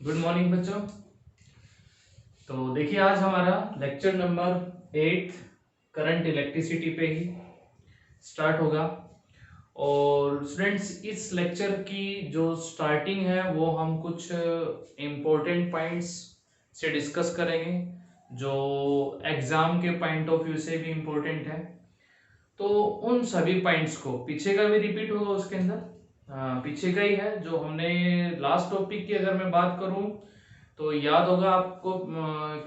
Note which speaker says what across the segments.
Speaker 1: Good morning बच्चों। तो देखिए आज हमारा लेक्चर नंबर 8 करंट इलेक्ट्रिसिटी पे ही स्टार्ट होगा। और स्टूडेंट्स इस लेक्चर की जो स्टार्टिंग है वो हम कुछ इम्पोर्टेंट पॉइंट्स से डिस्कस करेंगे जो एग्जाम के पॉइंट ऑफ व्यू से भी इम्पोर्टेंट है। तो उन सभी पॉइंट्स को पीछे का भी रिपीट होगा उसके अंदर, पीछे का ही है जो हमने लास्ट टॉपिक की अगर मैं बात करूं तो याद होगा आपको,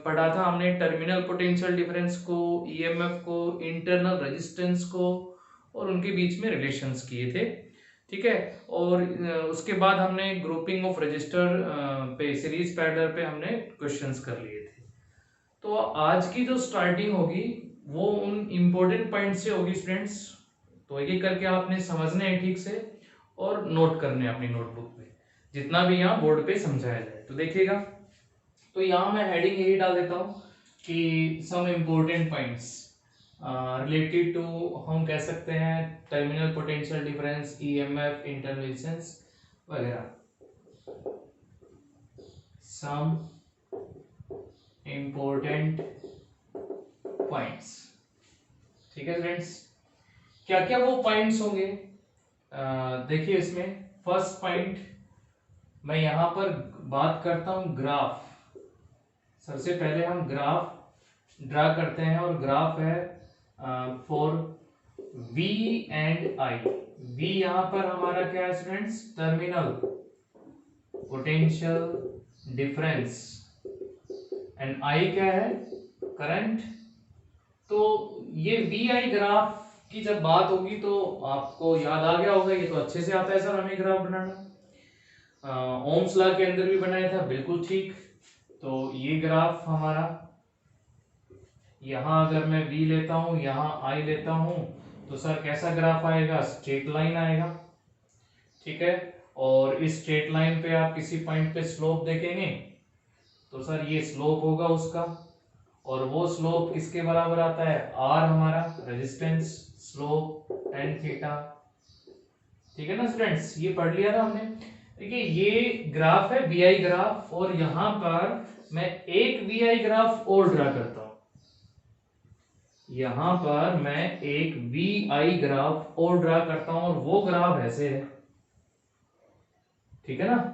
Speaker 1: पढ़ा था हमने टर्मिनल पोटेंशियल डिफरेंस को, ईएमएफ को, इंटरनल रेजिस्टेंस को और उनके बीच में रिलेशंस किए थे। ठीक है। और उसके बाद हमने ग्रुपिंग ऑफ रजिस्टर पे सीरीज पैरेलल पे हमने क्वेश्चंस कर लिए थे। तो आज की जो स्टार्टिंग होगी वो उन इम्पोर्टेंट पॉइंट से होगी स्टूडेंट्स। तो एक एक करके आपने समझने हैं ठीक से और नोट करने हैं अपनी नोटबुक में जितना भी यहाँ बोर्ड पे समझाया जाए। तो देखिएगा, तो यहाँ मैं हेडिंग यही डाल देता हूँ कि some important points related to, हम कह सकते हैं terminal potential difference, EMF, internal resistance वगैरह, सम इम्पोर्टेंट पॉइंट्स। ठीक है फ्रेंड्स, क्या क्या वो पॉइंट्स होंगे देखिए इसमें फर्स्ट पॉइंट मैं यहाँ पर बात करता हूँ ग्राफ। सबसे पहले हम ग्राफ ड्रा करते हैं और ग्राफ है for V and I। V यहाँ पर हमारा क्या है students, terminal potential difference and I क्या है, करंट। तो ये VI ग्राफ की जब बात होगी तो आपको याद आ गया होगा, ये तो अच्छे से आता है सर हमें ग्राफ बनाना, ओम्स लॉ के अंदर भी बनाया था, बिल्कुल ठीक। तो ये ग्राफ हमारा, यहां अगर मैं V लेता हूं, यहां I लेता हूं, तो सर कैसा ग्राफ आएगा, स्ट्रेट लाइन आएगा। ठीक है। और इस स्ट्रेट लाइन पे आप किसी पॉइंट पे स्लोप देखेंगे तो सर ये स्लोप होगा उसका, और वो स्लोप किसके बराबर आता है, R हमारा रेजिस्टेंस, स्लोप tan थीटा। ठीक है ना स्टूडेंट्स, ये पढ़ लिया था हमने। देखिए ये ग्राफ है VI ग्राफ, और यहां पर मैं एक VI ग्राफ और ड्रा करता हूं, यहां पर मैं एक VI ग्राफ और ड्रा करता हूं, और वो ग्राफ ऐसे है। ठीक है ना,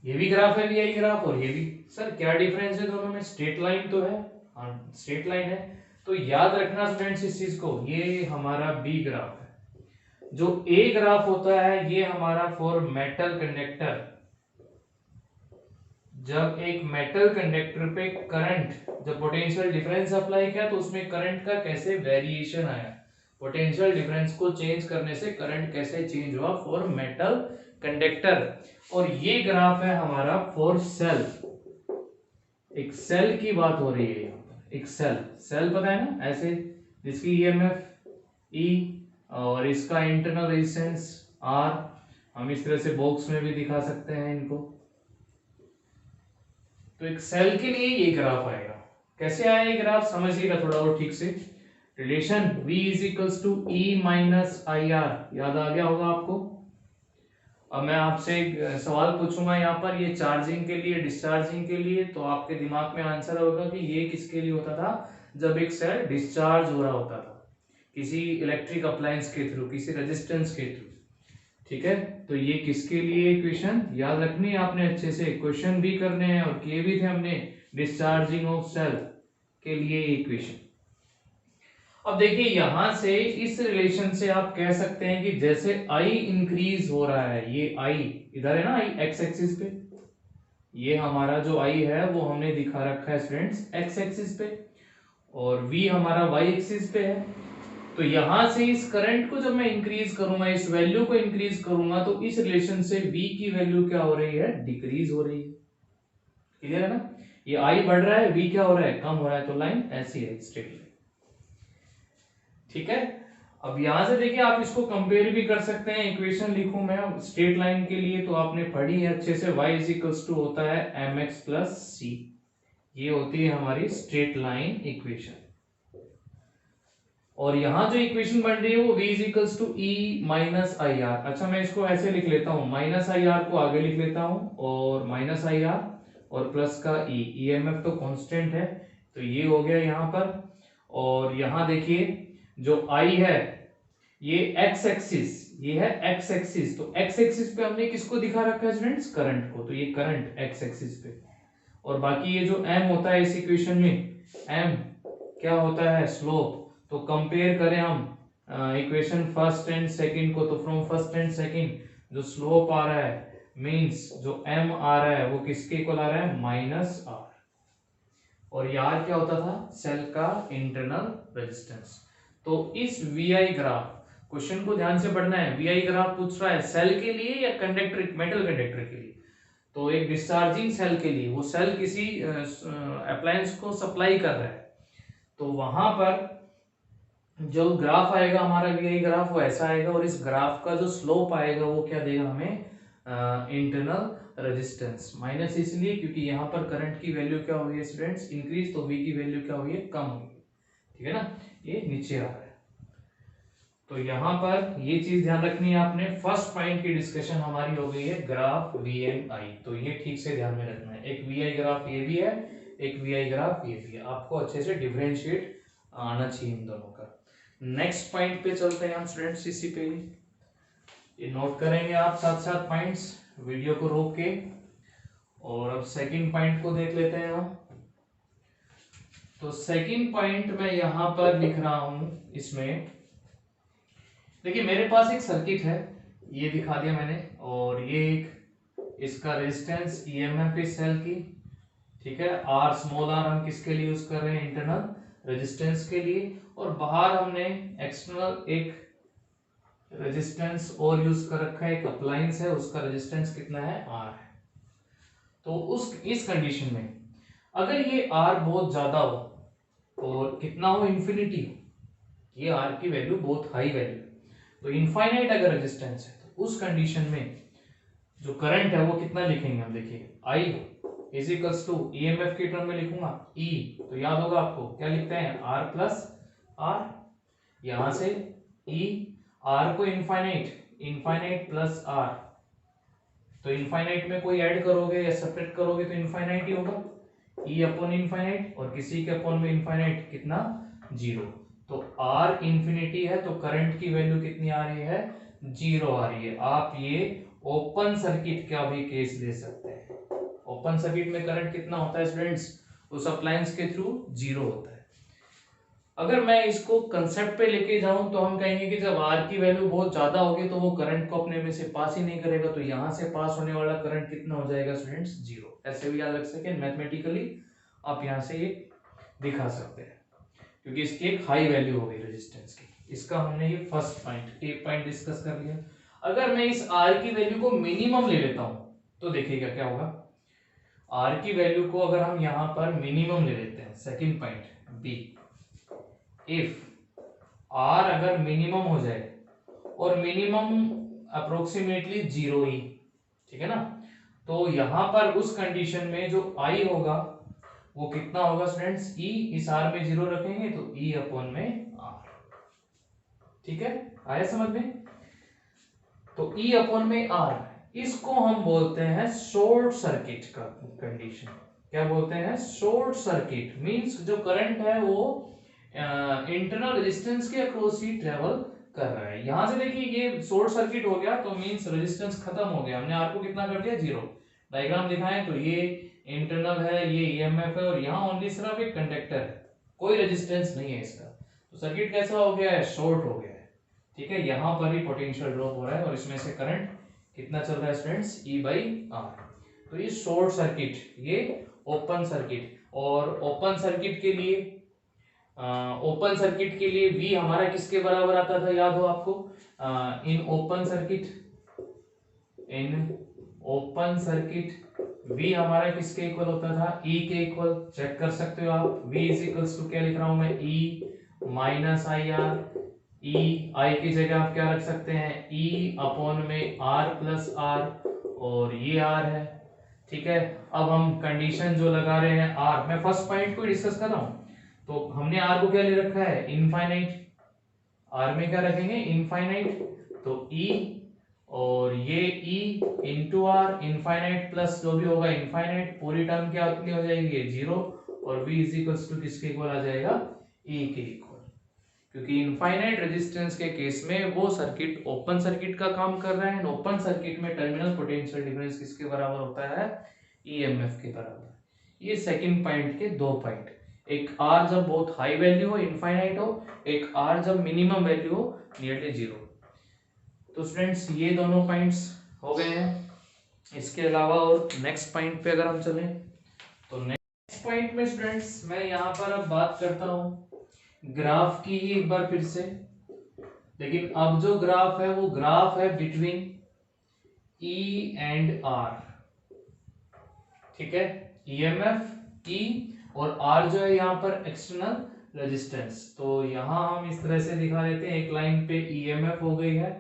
Speaker 1: ये भी ग्राफ है VI ग्राफ और ये भी। सर क्या डिफरेंस है दोनों में, स्ट्रेट लाइन तो है, हाँ स्ट्रेट लाइन है। तो याद रखना स्टूडेंट्स इस चीज को, ये हमारा B ग्राफ है। जो A ग्राफ होता है ये हमारा फॉर मेटल कंडक्टर। जब एक मेटल कंडक्टर पे करंट, जब पोटेंशियल डिफरेंस अप्लाई किया तो उसमें करंट का कैसे वेरिएशन आया, पोटेंशियल डिफरेंस को चेंज करने से करंट कैसे चेंज हुआ फॉर मेटल कंडक्टर। और ये ग्राफ है हमारा फॉर सेल। एक सेल की बात हो रही है यहाँ पर, एक सेल, सेल पता है ना ऐसे, जिसकी ईएमएफ E और इसका इंटरनल रेजिस्टेंस R। हम इस तरह से बॉक्स में भी दिखा सकते हैं इनको। तो एक सेल के लिए ये ग्राफ आएगा। कैसे आया ये ग्राफ समझिएगा थोड़ा और ठीक से। Relation V is equals to E minus I R, याद आ गया होगा आपको। अब मैं आपसे एक सवाल पूछूंगा यहाँ पर, ये चार्जिंग के लिए, डिस्चार्जिंग के लिए, तो आपके दिमाग में आंसर होगा कि ये किसके लिए होता था, जब एक सेल डिस्चार्ज हो रहा होता था किसी इलेक्ट्रिक अप्लायंस के थ्रू, किसी रेजिस्टेंस के थ्रू। ठीक है। तो ये किसके लिए इक्वेशन याद रखनी है आपने अच्छे से, क्वेश्चन भी करने हैं और किए भी थे हमने, डिस्चार्जिंग ऑफ सेल के लिए इक्वेशन। अब देखिए यहां से इस रिलेशन से आप कह सकते हैं कि जैसे I इंक्रीज हो रहा है, ये I इधर है ना, I एक्स एक्सिस पे, ये हमारा जो I है वो हमने दिखा रखा है स्टूडेंट्स एक्स एक्सिस पे, और V हमारा Y एक्सिस पे है। तो यहां से इस करंट को जब मैं इंक्रीज करूंगा, इस वैल्यू को इंक्रीज करूंगा, तो इस रिलेशन से V की वैल्यू क्या हो रही है, डिक्रीज हो रही है। क्लियर है ना, ये I बढ़ रहा है, V क्या हो रहा है, कम हो रहा है। तो लाइन ऐसी है, स्ट्रेट लाइन। ठीक है। अब यहां से देखिए आप इसको कंपेयर भी कर सकते हैं, इक्वेशन लिखूं मैं स्ट्रेट लाइन के लिए तो आपने पढ़ी है अच्छे से, y इज इक्वल्स टू होता है mx प्लस सी, ये होती है हमारी स्ट्रेट लाइन इक्वेशन। और यहाँ जो इक्वेशन बन रही है वो v is equals to E minus I R. अच्छा मैं इसको ऐसे लिख लेता हूँ, माइनस आई आर को आगे लिख लेता हूँ और माइनस आई आर और प्लस का ई, ईएमएफ तो कांस्टेंट है तो ये हो गया यहाँ पर। और यहाँ देखिए जो आई है ये एक्स एक्सिस, ये है एक्स एक्सिस, तो एक्स एक्सिस पे हमने किसको दिखा रखा है स्टूडेंट्स, करंट को, तो ये करंट एक्स एक्सिस पे। और बाकी ये जो एम होता है इस इक्वेशन में, एम क्या होता है, स्लोप। तो कंपेयर करें हम इक्वेशन फर्स्ट एंड सेकंड को, तो फ्रॉम फर्स्ट एंड सेकंड जो स्लोप आ रहा है मींस जो एम आ रहा है वो किसके इक्वल आ रहा है, माइनस आर। और ये आर क्या होता था, सेल का इंटरनल रेजिस्टेंस। तो इस वी आई ग्राफ, क्वेश्चन को ध्यान से पढ़ना है, वी आई ग्राफ पूछ रहा है सेल के लिए या कंडक्टर, मेटल कंडक्टर के लिए। तो एक डिस्चार्जिंग सेल के लिए, वो सेल किसी अप्लायंस को सप्लाई कर रहा है, तो वहां पर जो ग्राफ आएगा हमारा वी आई ग्राफ वो ऐसा आएगा, और इस ग्राफ का जो स्लोप आएगा वो क्या देगा हमें, इंटरनल रेजिस्टेंस। माइनस इसलिए क्योंकि यहाँ पर करंट की वैल्यू क्या हुई है स्टूडेंट्स, इंक्रीज, तो वी की वैल्यू क्या हुई है, कम हुई है, ठीक है ना, ये नीचे आ रहा है। तो यहाँ पर ये चीज ध्यान रखनी है आपने। फर्स्ट पॉइंट की डिस्कशन हमारी हो गई है ग्राफ वी एंड आई, तो ये ठीक से ध्यान में रखना है। एक वी आई ग्राफ ये भी है, एक वी आई ग्राफ ये भी है, आपको अच्छे से डिफरेंशिएट आना चाहिए इन दोनों का। नेक्स्ट पॉइंट पे चलते हैं हम स्टूडेंट्स, इसी पे ही ये नोट करेंगे आप साथ साथ पॉइंट्स, वीडियो को रोक के। और अब सेकंड पॉइंट को देख लेते हैं हम। तो सेकंड पॉइंट मैं यहाँ पर लिख रहा हूं, इसमें देखिए मेरे पास एक सर्किट है, ये दिखा दिया मैंने, और ये एक इसका रेजिस्टेंस ईएमएफ इस सेल की, ठीक है, आर स्मॉल आर हम किसके लिए यूज कर रहे हैं, इंटरनल रेजिस्टेंस के लिए। और बाहर हमने एक्सटर्नल एक रेजिस्टेंस और यूज कर रखा है, एक अप्लायंस है, उसका रेजिस्टेंस कितना है, आर है। तो उस इस कंडीशन में अगर ये आर बहुत ज्यादा हो और कितना हो, इंफिनिटी हो, ये आर की वैल्यू बहुत हाई वैल्यू, तो इनफाइनाइट अगर रेजिस्टेंस है तो उस कंडीशन में जो करंट है वो कितना लिखेंगे हम, देखिए I is equals to EMF के टर्म में लिखूंगा E, तो याद होगा आपको क्या लिखते हैं, R प्लस R, यहां से E, R को इनफाइनाइट प्लस R, तो इनफाइनाइट में कोई ऐड करोगे या सेपरेट करोगे तो इनफाइनाइट ही होगा, E अपॉन इनफाइनाइट, और किसी के अपॉन में इनफाइनाइट कितना, 0। तो R इंफिनिटी है तो करंट की वैल्यू कितनी आ रही है, 0 आ रही है। आप ये ओपन सर्किट का भी केस ले सकते हैं। ओपन सर्किट में करंट कितना होता है स्टूडेंट्स, उस अप्लायंस के थ्रू 0 होता है। अगर मैं इसको कंसेप्ट पे लेके जाऊं तो हम कहेंगे कि जब R की वैल्यू बहुत ज्यादा होगी तो वो करंट को अपने में से पास ही नहीं करेगा, तो यहां से पास होने वाला करंट कितना हो जाएगा स्टूडेंट्स, 0। ऐसे भी याद रख सकें मैथमेटिकली, आप यहां से ये दिखा सकते हैं, क्योंकि इसकी एक हाई वैल्यू हो गई रेजिस्टेंस की। इसका हमने ये फर्स्ट पॉइंट, एक पॉइंट डिस्कस कर लिया। अगर मैं इस R की वैल्यू को मिनिमम ले लेता हूं तो देखिएगा क्या होगा, R की वैल्यू को अगर हम यहां पर मिनिमम ले लेते हैं, second point B, if R अगर मिनिमम हो जाए, और मिनिमम अप्रोक्सीमेटली 0 ही, ठीक है ना, तो यहां पर उस कंडीशन में जो I होगा वो कितना होगा स्टूडेंट्स, E, इस R में 0 रखेंगे तो E अपॉन में R, ठीक है, आया समझ में। तो E अपॉन में R, इसको हम बोलते हैं शॉर्ट सर्किट का कंडीशन। क्या बोलते हैं, शॉर्ट सर्किट मींस जो करंट है वो इंटरनल रेजिस्टेंस के अक्रॉस ही ट्रेवल कर रहा है। यहां से देखिए ये शॉर्ट सर्किट हो गया तो मींस रेजिस्टेंस खत्म हो गया, हमने R को कितना कर दिया, 0। डायग्राम दिखाएं तो ये इंटरनल है, ये ईएमएफ है, और यहाँ ओनली सिर्फ एक कंडक्टर है, कोई रेजिस्टेंस नहीं है इसका, तो सर्किट कैसा हो गया है, शॉर्ट हो गया है, ठीक है। यहाँ पर ही पोटेंशियल ड्रॉप हो रहा है और इसमें से करंट कितना चल रहा है स्टूडेंट्स, E बाई R। तो ये शॉर्ट सर्किट, ये ओपन सर्किट। और ओपन सर्किट के लिए V हमारा किसके बराबर आता था, याद हो आपको, इन ओपन सर्किट V हमारा किसके इक्वल होता था, E के इक्वल। चेक कर सकते हो आप, V इज इक्वल्स टू क्या लिख रहा हूं मैं, E minus I are, E I की जगह आप क्या रख सकते हैं, E अपॉन में R प्लस R, और ये R है, ठीक है। अब हम कंडीशन जो लगा रहे हैं R, मैं फर्स्ट पॉइंट को डिस्कस कर रहा हूं, तो हमने R को क्या ले रखा है, इनफाइनाइट, आर में क्या रखेंगे, इनफाइनाइट, तो ई, और ये E into R, infinite plus जो भी होगा इनफाइनाइट, पूरी टर्म क्या कितनी हो जाएगी, ये जीरो, और v इज इक्वल्स टू किसके इक्वल आ जाएगा, e के इक्वल, क्योंकि इनफाइनाइट रेजिस्टेंस के केस में वो सर्किट ओपन सर्किट का काम कर रहा है, ओपन सर्किट में टर्मिनल पोटेंशियल डिफरेंस किसके बराबर होता है, ईएमएफ के बराबर। ये सेकंड पॉइंट के दो पॉइंट, एक आर जब बहुत हाई वैल्यू हो, इनफाइनाइट हो, एक आर जब मिनिमम वैल्यू हो, नियरली जीरो। तो स्टूडेंट्स ये दोनों पॉइंट्स हो गए हैं। इसके अलावा और नेक्स्ट पॉइंट पे अगर हम चलें, तो नेक्स्ट पॉइंट में स्टूडेंट्स मैं यहाँ पर अब बात करता हूँ ग्राफ की ही एक बार फिर से, लेकिन अब जो ग्राफ है वो ग्राफ है बिटवीन ई एंड आर, ठीक है, ईएमएफ ई और आर जो है यहाँ पर एक्सटर्नल रेजिस्टेंस। तो यहाँ हम इस तरह से दिखा लेते हैं, एक लाइन पे ईएमएफ हो गई है,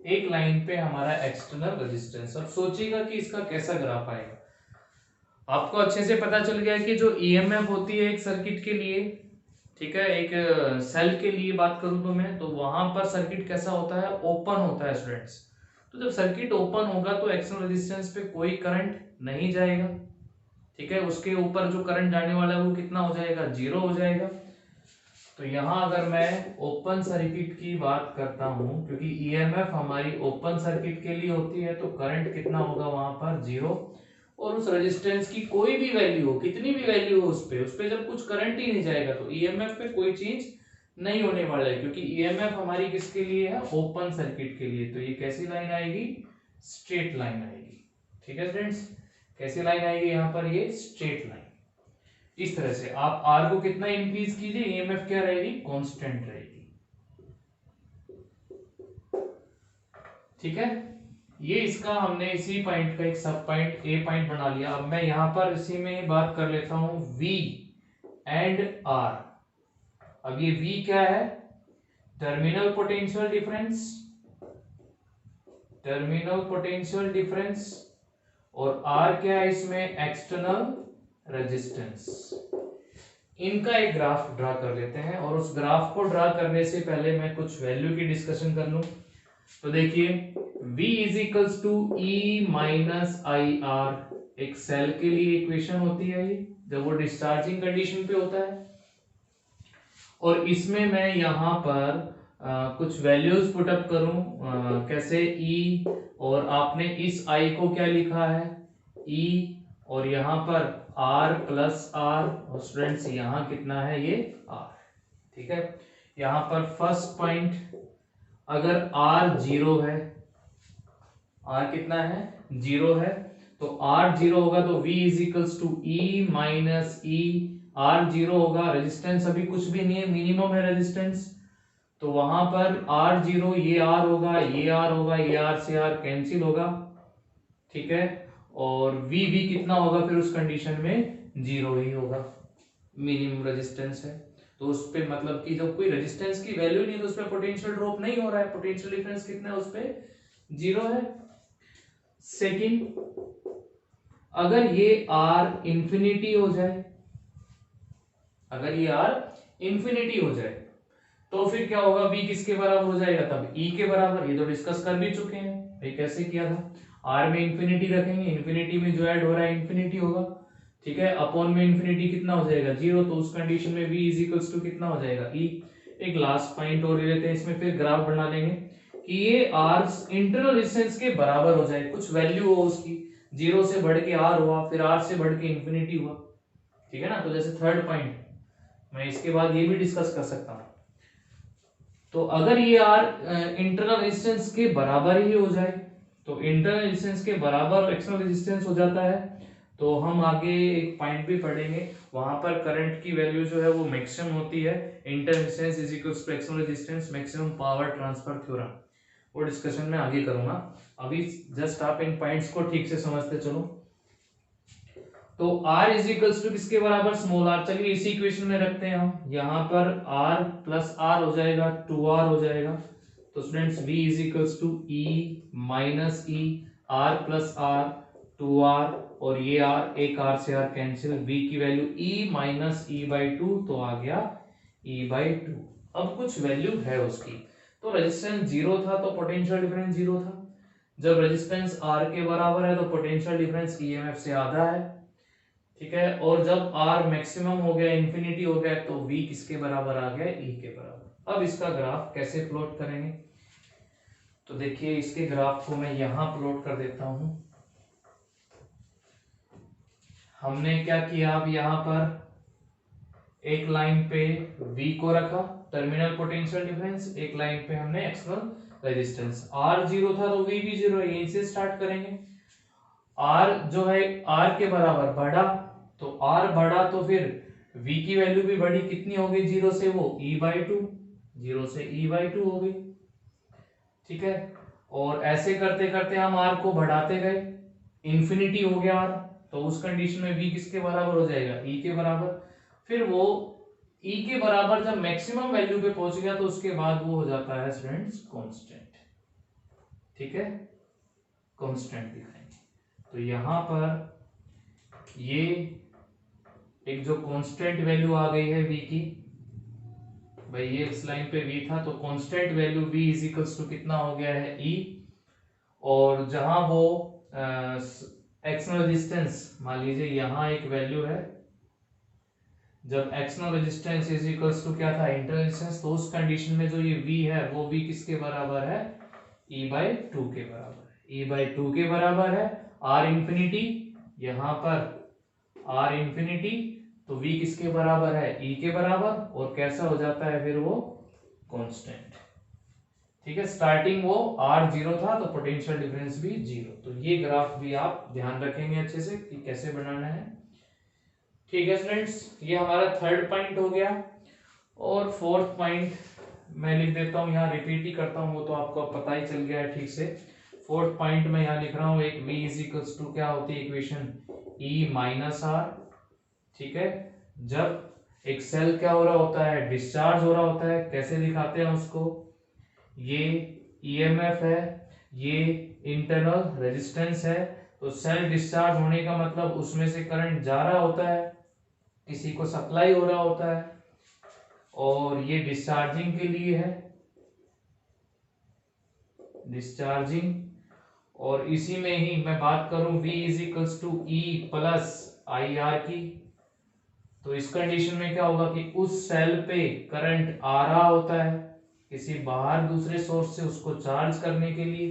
Speaker 1: एक लाइन पे हमारा एक्सटर्नल रेजिस्टेंस। अब सोचिएगा कि इसका कैसा ग्राफ आएगा। आपको अच्छे से पता चल गया कि जो ईएमएफ होती है एक सर्किट के लिए, ठीक है, एक सेल के लिए बात करूं तो मैं, तो वहां पर सर्किट कैसा होता है, ओपन होता है स्टूडेंट्स। तो जब सर्किट ओपन होगा तो एक्सटर्नल रेजिस्टेंस पे कोई करंट नहीं जाएगा, ठीक है, उसके ऊपर जो करंट जाने वाला है वो कितना हो जाएगा, जीरो हो जाएगा। तो यहाँ अगर मैं ओपन सर्किट की बात करता हूँ, क्योंकि ईएमएफ हमारी ओपन सर्किट के लिए होती है, तो करंट कितना होगा वहां पर, जीरो, और उस रेजिस्टेंस की कोई भी वैल्यू हो, कितनी भी वैल्यू हो, उस पे जब कुछ करंट ही नहीं जाएगा तो ईएमएफ पे कोई चेंज नहीं होने वाला है, क्योंकि ईएमएफ हमारी किसके लिए है, ओपन सर्किट के लिए। तो ये कैसी लाइन आएगी, स्ट्रेट लाइन आएगी, ठीक है फ्रेंड्स, कैसी लाइन आएगी यहाँ पर, ये स्ट्रेट लाइन। इस तरह से आप आर को कितना इंक्रीज कीजिए, ईएमएफ क्या रहेगी, कांस्टेंट रहेगी, ठीक है। ये इसका हमने इसी पॉइंट का एक सब पॉइंट ए पॉइंट बना लिया। अब मैं यहां पर इसी में बात कर लेता हूं V एंड R। अब ये V क्या है, terminal potential difference, terminal potential difference, और R क्या है इसमें, एक्सटर्नल रेजिस्टेंस। इनका एक ग्राफ ड्रा कर लेते हैं, और उस ग्राफ को ड्रा करने से पहले मैं कुछ वैल्यू की डिस्कशन कर लूं। तो देखिए V is equals to E minus I R एक सेल के लिए इक्वेशन होती है ये, जब वो डिस्चार्जिंग कंडीशन पे होता है। और इसमें मैं यहाँ पर कुछ वैल्यूज पुट अप करूं, कैसे E, और आपने इस I को क्या लिखा है, E, और यहाँ पर R प्लस R, और स्टूडेंट्स यहाँ कितना है, ये R, ठीक है। यहाँ पर फर्स्ट पॉइंट, अगर R जीरो है, R कितना है, जीरो है, तो R जीरो होगा तो V is equals to E minus E, R zero होगा, रेजिस्टेंस अभी कुछ भी नहीं है, मिनिमम है रेजिस्टेंस, तो वहां पर R जीरो, ये R होगा, ये R होगा, ये R से R कैंसिल होगा, ठीक है, और V भी कितना होगा फिर उस कंडीशन में, जीरो ही होगा, मिनिमम रेजिस्टेंस है। तो उस पे मतलब कि जब कोई रेजिस्टेंस की वैल्यू नहीं है तो उसमें पोटेंशियल ड्रॉप नहीं हो रहा है, पोटेंशियल डिफरेंस कितना है, उस पे जीरो है। सेकंड, अगर ये R इंफिनिटी हो जाए, अगर ये R इंफिनिटी हो जाए तो फिर क्या होगा, B किसके बराबर हो जाएगा, तब E के बराबर। ये तो डिस्कस कर भी चुके हैं, ये कैसे किया था, R में इंफिनिटी रखेंगे, इंफिनिटी में जो ऐड हो रहा है इंफिनिटी होगा, ठीक है, अपॉन में इंफिनिटी कितना हो जाएगा, जीरो, तो उस कंडीशन में V इज इक्वल्स टू कितना हो जाएगा, E। एक लास्ट पॉइंट और लेते हैं, इसमें फिर ग्राफ बना लेंगे कि ये R इंटरनल रेजिस्टेंस के बराबर हो जाए, कुछ वैल्यू हो उसकी, जीरो से बढ़ के R हुआ, फिर R से बढ़ के इंफिनिटी हुआ, ठीक है ना। तो जैसे थर्ड पॉइंट मैं इसके बाद ये भी डिस्कस कर सकता हूं, तो अगर ये R इंटरनल रेजिस्टेंस के बराबर ही हो जाए, तो इंटरनल रेजिस्टेंस के बराबर एक्सटर्नल रेजिस्टेंस हो जाता है, तो हम आगे एक पॉइंट भी पढ़ेंगे, वहां पर करंट की वैल्यू जो है वो मैक्सिमम होती है, internal resistance is equals to external resistance, maximum power transfer theorem, वो डिस्कशन में आगे करूंगा। अभी जस्ट आप इन पॉइंट्स को ठीक से समझते चलो। तो R इज इक्वल्स टू किसके बराबर, स्मॉल r, चलिए इसी इक्वेशन में रखते हैं हम, यहाँ पर R प्लस R हो जाएगा, 2R हो जाएगा, तो students V is equals to E minus E, R plus R, 2R, और ये R, एक R से R कैंसिल, V की value E minus E by 2, तो आ गया E बाई 2। अब कुछ वैल्यू है उसकी, तो रेजिस्टेंस जीरो था तो पोटेंशियल डिफरेंस जीरो था। जब रेजिस्टेंस आर के बराबर है तो पोटेंशियल डिफरेंस ईएमएफ से आधा है, ठीक है। और जब आर मैक्सिमम हो गया, इंफिनिटी हो गया, तो वी किसके बराबर आ गया, ई के बराबर। अब इसका ग्राफ कैसे प्लॉट करेंगे, तो देखिए इसके ग्राफ को मैं यहां प्लॉट कर देता हूं। हमने क्या किया, अब यहां पर एक लाइन पे V को रखा टर्मिनल पोटेंशियल डिफरेंस, एक लाइन पे हमने एक्सटर्नल रेजिस्टेंस। R जीरो था तो V भी जीरो है, यहीं से स्टार्ट करेंगे। R जो है R के बराबर बढ़ा, तो R बढ़ा तो फिर V की वैल्यू भी बढ़ी, कितनी हो गई जीरो से, वो E/2, जीरो से E/2 हो गई, ठीक है। और ऐसे करते करते हम R को बढ़ाते गए, इंफिनिटी हो गया R, तो उस कंडीशन में V किसके बराबर हो जाएगा, E के बराबर। फिर वो E के बराबर जब मैक्सिमम वैल्यू पे पहुंच गया तो उसके बाद वो हो जाता है स्टूडेंट्स कांस्टेंट, ठीक है, कांस्टेंट दिखाएंगे। तो यहां पर ये एक जो कांस्टेंट वैल्यू आ गई है V की, भाई ये इस लाइन पे V था तो constant value V is equals to कितना हो गया है E। और जहां वो एक्सटर्नल रेजिस्टेंस, मान लीजिए यहां एक वैल्यू है, जब external resistance is equals to क्या था, इंटरनल रेजिस्टेंस, तो उस कंडीशन में जो ये V है वो V किसके बराबर है, E/2 के बराबर है, E/2 के बराबर है। R इंफिनिटी, यहां पर R इंफिनिटी, तो V किसके बराबर है, E के बराबर, और कैसा हो जाता है फिर वो कांस्टेंट, ठीक है। स्टार्टिंग वो R जीरो था तो पोटेंशियल डिफरेंस भी जीरो। तो ये ग्राफ भी आप ध्यान रखेंगे अच्छे से कि कैसे बनाना है, ठीक है स्टूडेंट्स। ये हमारा थर्ड पॉइंट हो गया। और फोर्थ पॉइंट मैं लिख देता हूँ, यहाँ रिपीट ही करता हूँ, वो तो आपको पता ही चल गया है ठीक से। फोर्थ पॉइंट में यहाँ लिख रहा हूँ, एक V इज इक्वल्स टू क्या होती है इक्वेशन, E-R, ठीक है। जब एक सेल क्या हो रहा होता है, डिस्चार्ज हो रहा होता है, कैसे दिखाते हैं उसको, ये ईएमएफ है, ये इंटरनल रेजिस्टेंस है, तो सेल डिस्चार्ज होने का मतलब उसमें से करंट जा रहा होता है, किसी को सप्लाई हो रहा होता है, और ये डिस्चार्जिंग के लिए है, डिस्चार्जिंग। और इसी में ही मैं बात करूं V is equals to E plus IR की, तो इस कंडीशन में क्या होगा कि उस सेल पे करंट आ रहा होता है किसी बाहर दूसरे सोर्स से उसको चार्ज करने के लिए,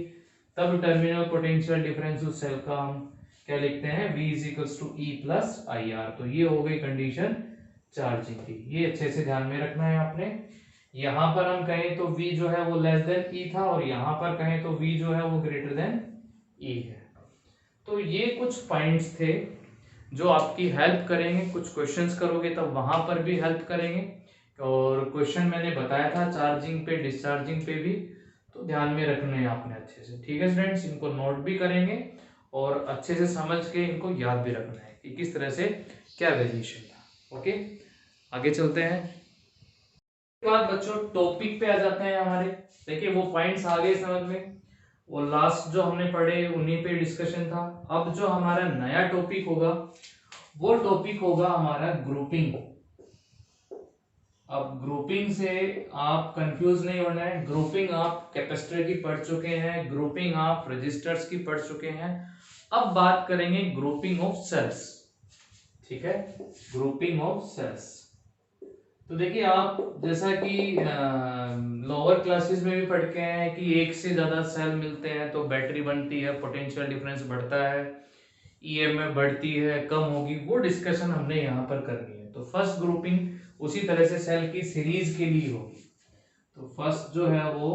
Speaker 1: तब टर्मिनल पोटेंशियल डिफरेंस उस सेल का हम क्या लिखते हैं, V is equals to E plus IR। तो ये हो गई कंडीशन चार्जिंग की, ये अच्छे से ध्यान में रखना है आपने। यहां पर हम कहें तो V जो है वो लेस देन E था, और यहां पर कहें तो V जो है वो ग्रेटर देन E है। तो ये कुछ पॉइंट्स थे जो आपकी हेल्प करेंगे, कुछ क्वेश्चंस करोगे तब वहां पर भी हेल्प करेंगे। और क्वेश्चन मैंने बताया था चार्जिंग पे डिस्चार्जिंग पे भी, तो ध्यान में रखना है आपने अच्छे से, ठीक है स्टूडेंट्स। इनको नोट भी करेंगे और अच्छे से समझ के इनको याद भी रखना है कि किस तरह से क्या वेरिएशन था। ओके, आगे चलते हैं। उसके बाद बच्चों टॉपिक पे आ जाते हैं हमारे। देखिए वो पॉइंट्स आ गए समझ में, वो लास्ट जो हमने पढ़े उन्हीं पे डिस्कशन था। अब जो हमारा नया टॉपिक होगा वो टॉपिक होगा हमारा ग्रुपिंग। अब ग्रुपिंग से आप कंफ्यूज नहीं होना है। ग्रुपिंग आप कैपेसिटर की पढ़ चुके हैं, ग्रुपिंग आप रजिस्टर्स की पढ़ चुके हैं। अब बात करेंगे ग्रुपिंग ऑफ सेल्स, ठीक है, ग्रुपिंग ऑफ सेल्स। तो देखिए आप जैसा कि लोअर क्लासेस में भी पढ़ के हैं कि एक से ज्यादा सेल मिलते हैं तो बैटरी बनती है, पोटेंशियल डिफरेंस बढ़ता है, ईएमएफ बढ़ती है, कम होगी, वो डिस्कशन हमने यहाँ पर करनी है। तो फर्स्ट ग्रुपिंग उसी तरह से सेल की सीरीज के लिए होगी, तो फर्स्ट जो है वो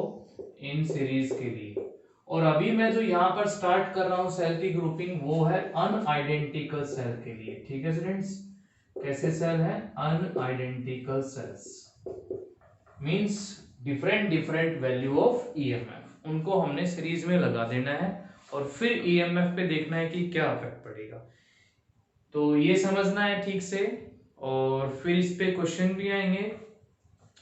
Speaker 1: इन सीरीज के लिए। और अभी मैं जो यहाँ पर स्टार्ट कर रहा हूँ सेल की ग्रुपिंग, वो है अनआइडेंटिकल सेल के लिए, ठीक है स्टूडेंट्स। कैसे सेल है, unidentical cells means different different value of EMF, उनको हमने सीरीज में लगा देना है और फिर ईएमएफ पे देखना है कि क्या इफेक्ट पड़ेगा। तो ये समझना है ठीक से, और फिर इस पे क्वेश्चन भी आएंगे,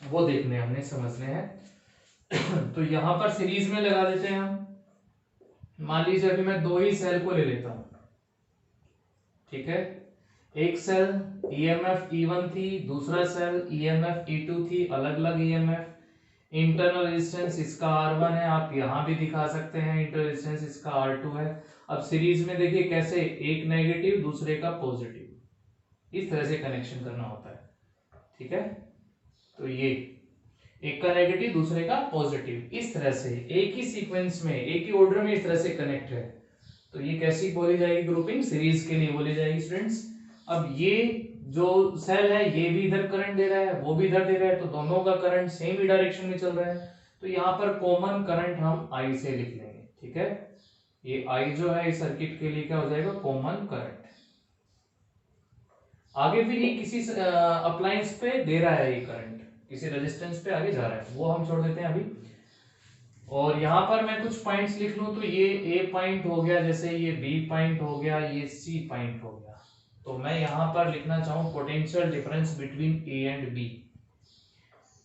Speaker 1: वो देखने हमने समझने हैं। तो यहां पर सीरीज में लगा देते हैं हम। मान लीजिए अभी मैं दो ही सेल को ले लेता हूं, ठीक है। एक सेल ईएमएफ E1 थी, दूसरा सेल ईएमएफ E2 थी, अलग अलग ईएमएफ। इंटरनल रेजिस्टेंस इसका R1 है, आप यहां भी दिखा सकते हैं इंटरनल रेजिस्टेंस इसका R2 है। अब सीरीज में देखिए कैसे, एक नेगेटिव दूसरे का पॉजिटिव, इस तरह से कनेक्शन करना होता है, ठीक है। तो ये एक का नेगेटिव दूसरे का पॉजिटिव, इस तरह से एक ही सीक्वेंस में एक ही ऑर्डर में इस तरह से कनेक्ट है, तो ये कैसी बोली जाएगी, ग्रुपिंग सीरीज के लिए बोली जाएगी स्टूडेंट्स। अब ये जो सेल है ये भी इधर करंट दे रहा है, वो भी इधर दे रहा है, तो दोनों का करंट सेम ही डायरेक्शन में चल रहा है, तो यहाँ पर कॉमन करंट हम I से लिख लेंगे, ठीक है। ये I जो है इस सर्किट के लिए क्या हो जाएगा, कॉमन करंट। आगे फिर ये किसी अप्लायंस पे दे रहा है, ये करंट किसी रेजिस्टेंस पे आगे जा रहा है, वो हम छोड़ देते हैं अभी। और यहाँ पर मैं कुछ पॉइंट्स लिख लूं, तो ये A पॉइंट हो गया, जैसे ये B पॉइंट हो गया, ये C पॉइंट हो गया, तो मैं यहाँ पर लिखना चाहूँ potential difference between A and B।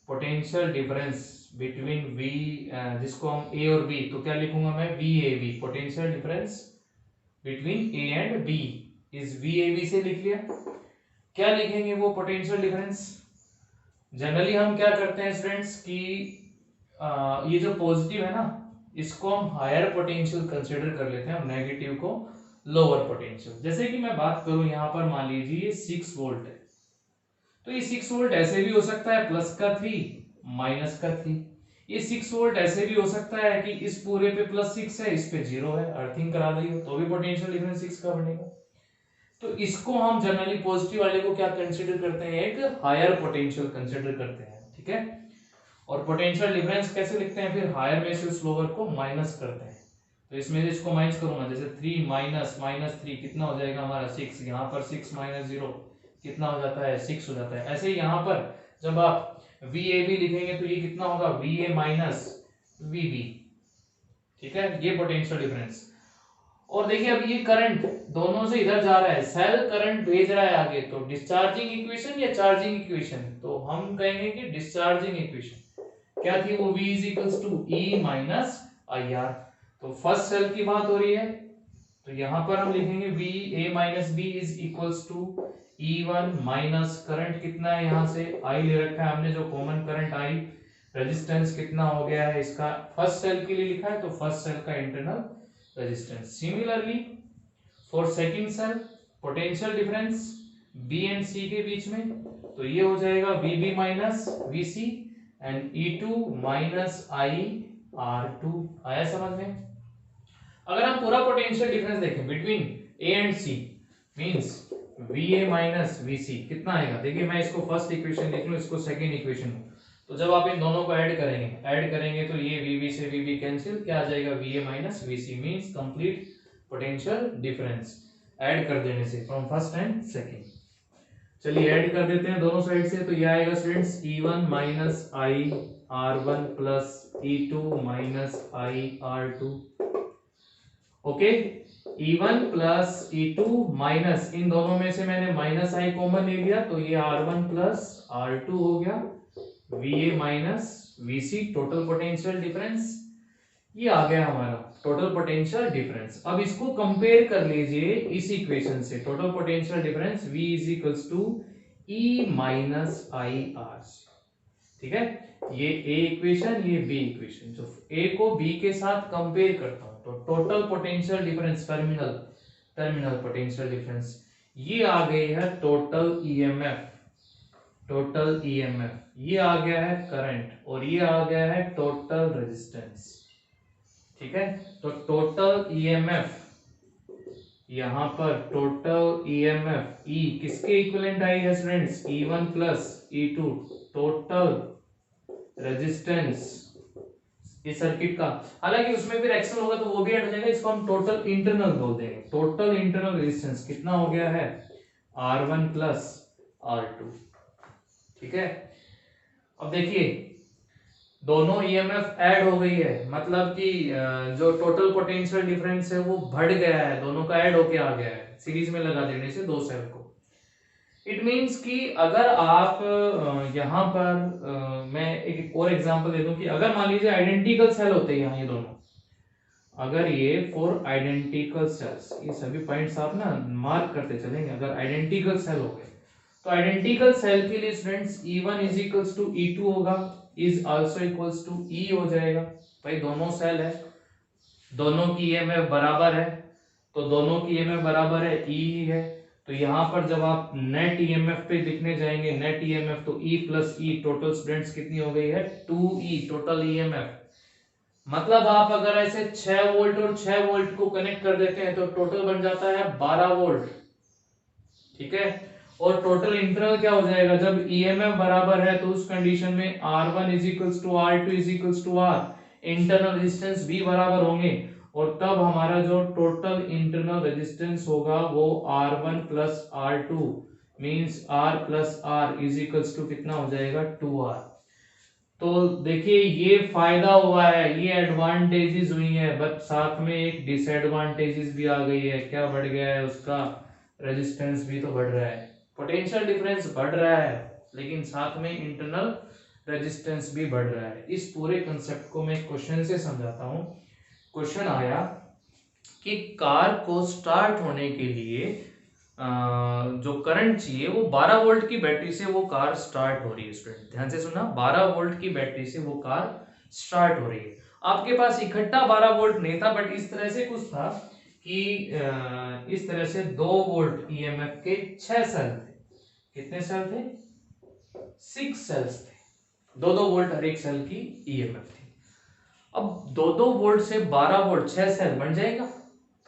Speaker 1: Potential difference between V, जिसको हम A और B, तो क्या लिखूंगा मैं, VAB। Potential difference between A and B is VAB से लिख लिया। क्या लिखेंगे वो पोटेंशियल डिफरेंस, जनरली हम क्या करते हैं स्टूडेंट्स कि ये जो पॉजिटिव है ना, इसको हम हायर पोटेंशियल कंसीडर कर लेते हैं और नेगेटिव को लोअर पोटेंशियल। जैसे कि मैं बात करूं यहाँ पर, मान लीजिए ये 6 वोल्ट है, तो ये 6 वोल्ट ऐसे भी हो सकता है प्लस का 3 माइनस का 3, ये 6 वोल्ट ऐसे भी हो सकता है कि इस पूरे पे +6 है, इस पे 0 है, अर्थिंग करा दी हो तो भी पोटेंशियल डिफरेंस 6 का बनेगा। तो इसको हम जनरली पॉजिटिव वाले को क्या कंसीडर करते हैं, एक हायर पोटेंशियल कंसीडर करते हैं, ठीक है। और पोटेंशियल डिफरेंस कैसे लिखते हैं, फिर हायर में से उस लोअर को माइनस करते हैं, तो इसमें से इसको माइनस करूंगा, जैसे 3 माइनस -3 कितना हो जाएगा हमारा 6, यहाँ पर 6 माइनस 0 कितना हो जाता है, 6 हो जाता है। ऐसे ही यहाँ पर जब आप VAB लिखेंगे तो ये कितना होगा, VA माइनस VB, ठीक है, ये पोटेंशियल डिफरेंस। और देखिए अब ये करंट दोनों से इधर जा रहा है, सेल करंट भेज रहा है आगे, तो डिस्चार्जिंग इक्वेशन या चार्जिंग इक्वेशन, तो हम कहेंगे कि डिस्चार्जिंग इक्वेशन क्या थी वो, V is equals to E minus IR। तो फर्स्ट सेल की बात हो रही है, तो यहां पर हम लिखेंगे VA minus B is equals to E1 minus current कितना है, यहां से I ले रखा है हमने जो कॉमन करंट I, रेजिस्टेंस कितना हो गया है इसका, फर्स्ट सेल के लिए लिखा है तो फर्स्ट सेल का internal resistance. Similarly for second cell potential difference B and C के बीच में, तो ये हो जाएगा VB minus VC and E2 minus IR2। आया समझ में। अगर हम पूरा पोटेंशियल डिफरेंस देखें between A and C, means VA minus VC कितना आएगा, देखिए मैं इसको फर्स्ट इक्वेशन लिख लूं, इसको सेकंड इक्वेशन, तो जब आप इन दोनों को ऐड करेंगे तो ये VB से VB कैंसिल, क्या आ जाएगा VA minus VC, means complete potential difference add कर देने से फ्रॉम फर्स्ट एंड सेकंड। चलिए ऐड कर देते हैं दोनों साइड से, तो ये आएगा students E1 minus IR1 plus E2 minus IR2। Okay, E1 plus E2 minus, इन दोनों में से मैंने माइनस I कॉमन ले लिया, तो ये R1 प्लस R2 हो गया, VA minus VC total potential difference, ये आ गया हमारा टोटल पोटेंशियल डिफरेंस। अब इसको कंपेयर कर लीजिए इस इक्वेशन से, total potential difference V is equals to E minus IR, ठीक है, ये A इक्वेशन ये B इक्वेशन, जो A को B के साथ कंपेयर करता हूं तो total potential difference, terminal potential difference, ये आ गई है टोटल EMF, ये आ गया है करंट, और ये आ गया है टोटल रेजिस्टेंस, ठीक है। तो टोटल EMF, यहां पर टोटल EMF E किसके इक्विवेलेंट आई है students, E1 plus E2 total resistance इस सर्किट का, हालांकि उसमें भी एक्शन होगा तो वो भी ऐड हो जाएगा, इसको हम टोटल इंटरनल बोल देंगे। टोटल इंटरनल रेजिस्टेंस कितना हो गया है, R1 प्लस R2, ठीक है। अब देखिए दोनों EMF ऐड हो गई है, मतलब कि जो टोटल पोटेंशियल डिफरेंस है वो बढ़ गया है, दोनों का ऐड होके आ गया है सीरीज में लगा देने से दो सेल को। इट मींस कि अगर आप यहाँ पर मैं एक और एग्जांपल दे दूं कि अगर मान लीजिए आइडेंटिकल सेल होते हैं यहाँ ये दोनों, अगर ये फॉर आइडेंटिकल सेल्स, ये सभी पॉइंट्स आप ना मार्क करते चलेंगे, अगर आइडेंटिकल सेल हो गए तो आइडेंटिकल सेल के लिए students E1 is equals to E2 होगा, इज आल्सो इक्वल्स टू ई हो जाएगा। भाई दोनों सेल है, दोनों की ईएमएफ बराबर है, तो दोनों की ईएमएफ बराबर है, ई है। तो यहाँ पर जब आप नेट ईएमएफ पे लिखने जाएंगे, नेट ईएमएफ, तो ई प्लस ई, टोटल स्टूडेंट्स कितनी हो गई है, 2E टोटल ईएमएफ। मतलब आप अगर ऐसे 6 वोल्ट और 6 वोल्ट को कनेक्ट कर देते हैं तो टोटल बन जाता है 12 वोल्ट, ठीक है। और टोटल इंटरनल क्या हो जाएगा, जब ईएमएफ बराबर है तो उस कंडीशन में R1 is equals to R2 is equals to R, internal resistance भी बराबर होंगे, और तब हमारा जो टोटल इंटरनल रेजिस्टेंस होगा वो R1 plus R2 means R plus R is equals to कितना हो जाएगा, 2R। तो देखिए ये फायदा हुआ है, ये एडवांटेजेस हुई है, बट साथ में एक डिसएडवांटेजेस भी आ गई है। क्या बढ़ गया है, उसका रेजिस्टेंस भी तो बढ़ रहा है, पोटेंशियल डिफरेंस बढ़ रहा है, लेकिन साथ में इंटरनल रेजिस्टेंस भी बढ़ रहा है। इस पूरे कंसेप्ट को मैं क्वेश्चन से समझाता हूँ। क्वेश्चन आया कि कार को स्टार्ट होने के लिए जो करंट चाहिए वो 12 वोल्ट की बैटरी से वो कार स्टार्ट हो रही है। स्टूडेंट ध्यान से सुना, 12 वोल्ट की बैटरी से वो कार स्टार्ट हो रही है। आपके पास इकट्ठा 12 वोल्ट नहीं था, बट इस तरह से कुछ था कि इस तरह से 2 वोल्ट ईएमएफ के 6 सेल थे। कितने सेल थे, 6 सेल्स थे, 2-2 वोल्ट हर एक सेल की ईएमएफ थी। अब 2-2 वोल्ट से 12 वोल्ट 6 सेल बन जाएगा।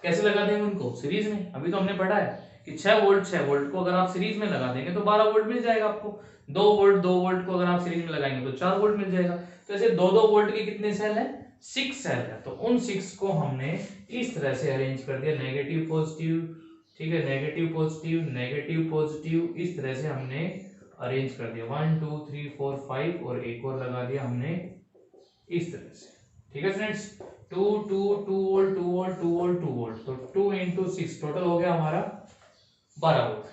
Speaker 1: कैसे लगा देंगे उनको, सीरीज में। अभी तो हमने पढ़ा है कि 6 वोल्ट को अगर आप सीरीज में लगा देंगे तो 12 वोल्ट मिल जाएगा आपको। 2 वोल्ट को अगर आप सीरीज में लगाएंगे तो 4 वोल्ट मिल जाएगा। तो ऐसे 2-2 वोल्ट के कितने सेल हैं, 6 सेल है। तो उन 6 को हमने इस तरह से अरेंज कर दिया, नेगेटिव पॉजिटिव, ठीक है, नेगेटिव पॉजिटिव, नेगेटिव पॉजिटिव, इस तरह से हमने अरेंज कर दिया। 1 2 3 4 5 और एक और लगा दिया हमने इस तरह से, ठीक है friends. 2 2 2 volt 2 volt 2 volt 2 volt, तो 2 इंटू 6 टोटल हो गया हमारा 12 वोल्ट।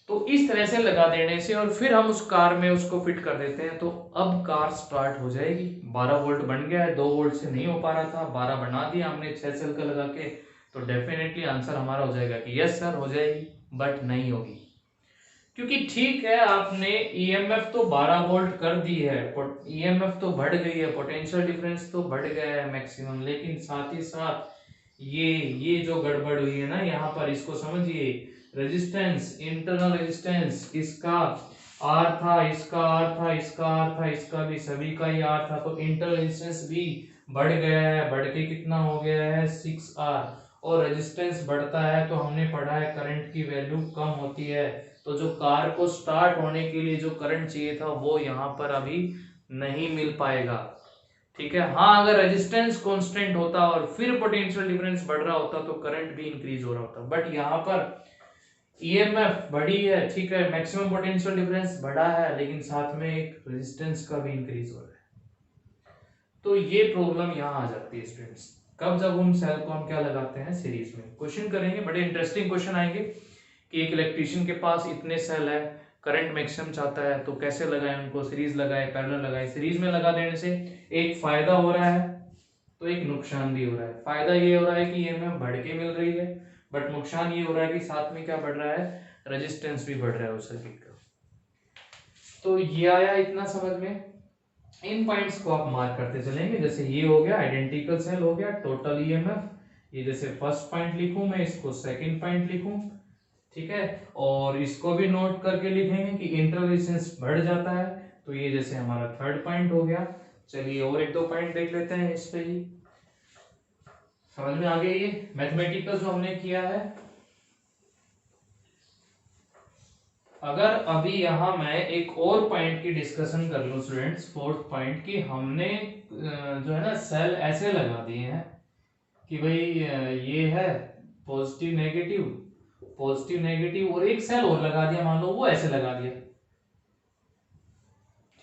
Speaker 1: तो इस तरह से लगा देने से और फिर हम उस कार में उसको फिट कर देते हैं, तो अब कार स्टार्ट हो जाएगी। 12 वोल्ट बन गया है, 2 वोल्ट से नहीं हो पा रहा था, 12 बना दिया हमने 6 सेल का लगा के, तो डेफिनेटली आंसर हमारा हो जाएगा कि यस सर हो जाएगी, बट नहीं होगी। क्योंकि ठीक है आपने ईएमएफ तो 12 वोल्ट कर दी है, ईएमएफ तो बढ़ गई है, पोटेंशियल डिफरेंस तो बढ़ गया है मैक्सिमम, लेकिन साथ ही साथ ये जो गड़बड़ हुई है ना यहाँ पर, इसको समझिए। रेजिस्टेंस, इंटरनल रेजिस्टेंस, इसका आर था, इसका आर था, इसका आर था, इसका भी, सभी का ही आर था, तो इंटरनल रेजिस्टेंस भी बढ़ गया है, बढ़ के कितना हो गया है 6R। और रेजिस्टेंस बढ़ता है तो हमने पढ़ा है करंट की वैल्यू कम होती है, तो जो कार को स्टार्ट होने के लिए जो करंट चाहिए था वो यहाँ पर अभी नहीं मिल पाएगा, ठीक है। हाँ अगर रेजिस्टेंस कांस्टेंट होता और फिर पोटेंशियल डिफरेंस बढ़ रहा होता तो करंट भी इंक्रीज हो रहा होता, बट यहाँ पर ईएमएफ बढ़ी है, ठीक है, मैक्सिमम पोटेंशियल डिफरेंस बढ़ा है, लेकिन साथ में एक रेजिस्टेंस का भी इंक्रीज हो रहा है। तो ये प्रॉब्लम यहाँ आ जाती है स्टूडेंट्स, कब, जब हम सेल को हम क्या लगाते हैं सीरीज में। क्वेश्चन करेंगे, बड़े इंटरेस्टिंग क्वेश्चन आएंगे कि एक इलेक्ट्रिशियन के पास इतने सेल है, करंट मैक्सिमम चाहता है, तो कैसे लगाएं उनको, सीरीज लगाए, पैरेलल लगाए। सीरीज में लगा देने से एक फायदा हो रहा है तो एक नुकसान भी हो रहा है। फायदा ये हो रहा है कि ईएमएफ बढ़ के मिल रही है, बट नुकसान ये हो रहा है कि साथ में क्या बढ़ रहा है, रेजिस्टेंस भी बढ़ रहा है उस सर्किट का। तो ये आया इतना समझ में। इन पॉइंट्स को आप मार्क करते चलेंगे, जैसे ये हो गया आइडेंटिकल सेल, हो गया टोटल ईएमएफ, ये जैसे फर्स्ट पॉइंट लिखूं मैं, इसको सेकंड पॉइंट लिखूं, ठीक है, और इसको भी नोट करके लिखेंगे कि इंटरनल रेजिस्टेंस बढ़ जाता है, तो ये जैसे हमारा थर्ड पॉइंट हो गया। चलिए और एक दो पॉइंट देख लेते हैं इस पे ही, समझ में आ गया ये मैथमेटिकल जो हमने किया है। अगर अभी यहां मैं एक और पॉइंट की डिस्कशन कर लूं स्टूडेंट्स, फोर्थ पॉइंट, की हमने जो है ना सेल ऐसे लगा दिए हैं कि भाई ये है पॉजिटिव नेगेटिव, पॉजिटिव नेगेटिव, और एक सेल और लगा दिया, मान लो वो ऐसे लगा दिया,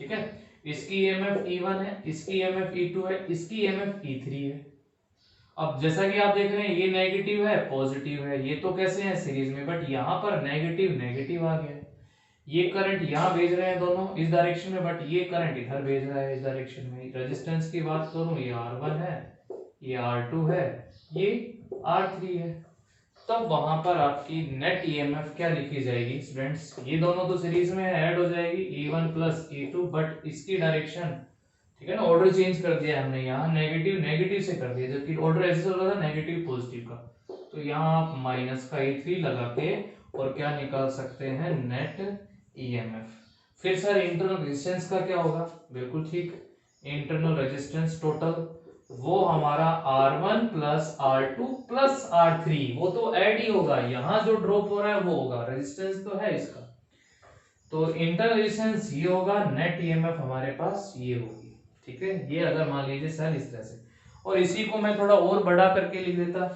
Speaker 1: ठीक है। इसकी ईएमएफ E1 है, इसकी ईएमएफ E2 है, इसकी ईएमएफ E3 है। अब जैसा कि आप देख रहे हैं ये नेगेटिव है, पॉजिटिव है, ये तो कैसे है सीरीज में, बट यहाँ पर नेगेटिव नेगेटिव आ गया। ये करंट यहाँ भेज रहे हैं दोनों इस डायरेक्शन में, बट ये करंट इधर भेज रहा है इस डायरेक्शन में। रेजिस्टेंस की बात करूं, ये R1 है, ये R2 है, ये R3 है, तब वहां पर आपकी नेट ईएमएफ क्या लिखी जाएगी स्टूडेंट्स, ये दोनों तो सीरीज में ऐड हो जाएगी E1 प्लस E2, बट इसकी डायरेक्शन, ठीक है ना, ऑर्डर चेंज कर दिया हमने, यहाँ नेगेटिव नेगेटिव से कर दिया, जबकि ऑर्डर ऐसे चल रहा था नेगेटिव पॉजिटिव का। तो यहाँ आप माइनस का E3 लगा के और क्या निकाल सकते हैं, नेट ईएमएफ। फिर सर इंटरनल रेजिस्टेंस का क्या होगा, बिल्कुल ठीक, इंटरनल रेजिस्टेंस टोटल वो हमारा R1 plus R2 plus R3, वो तो ऐड ही होगा, यहाँ जो ड्रॉप हो रहा है वो होगा, रेजिस्टेंस तो है इसका। तो इंटरनल रेजिस्टेंस ये होगा, नेट ईएमएफ हमारे पास ये होगी, ठीक है। ये अगर मान लीजिए सेल इस तरह से, और इसी को मैं थोड़ा और बड़ा करके लिख देता,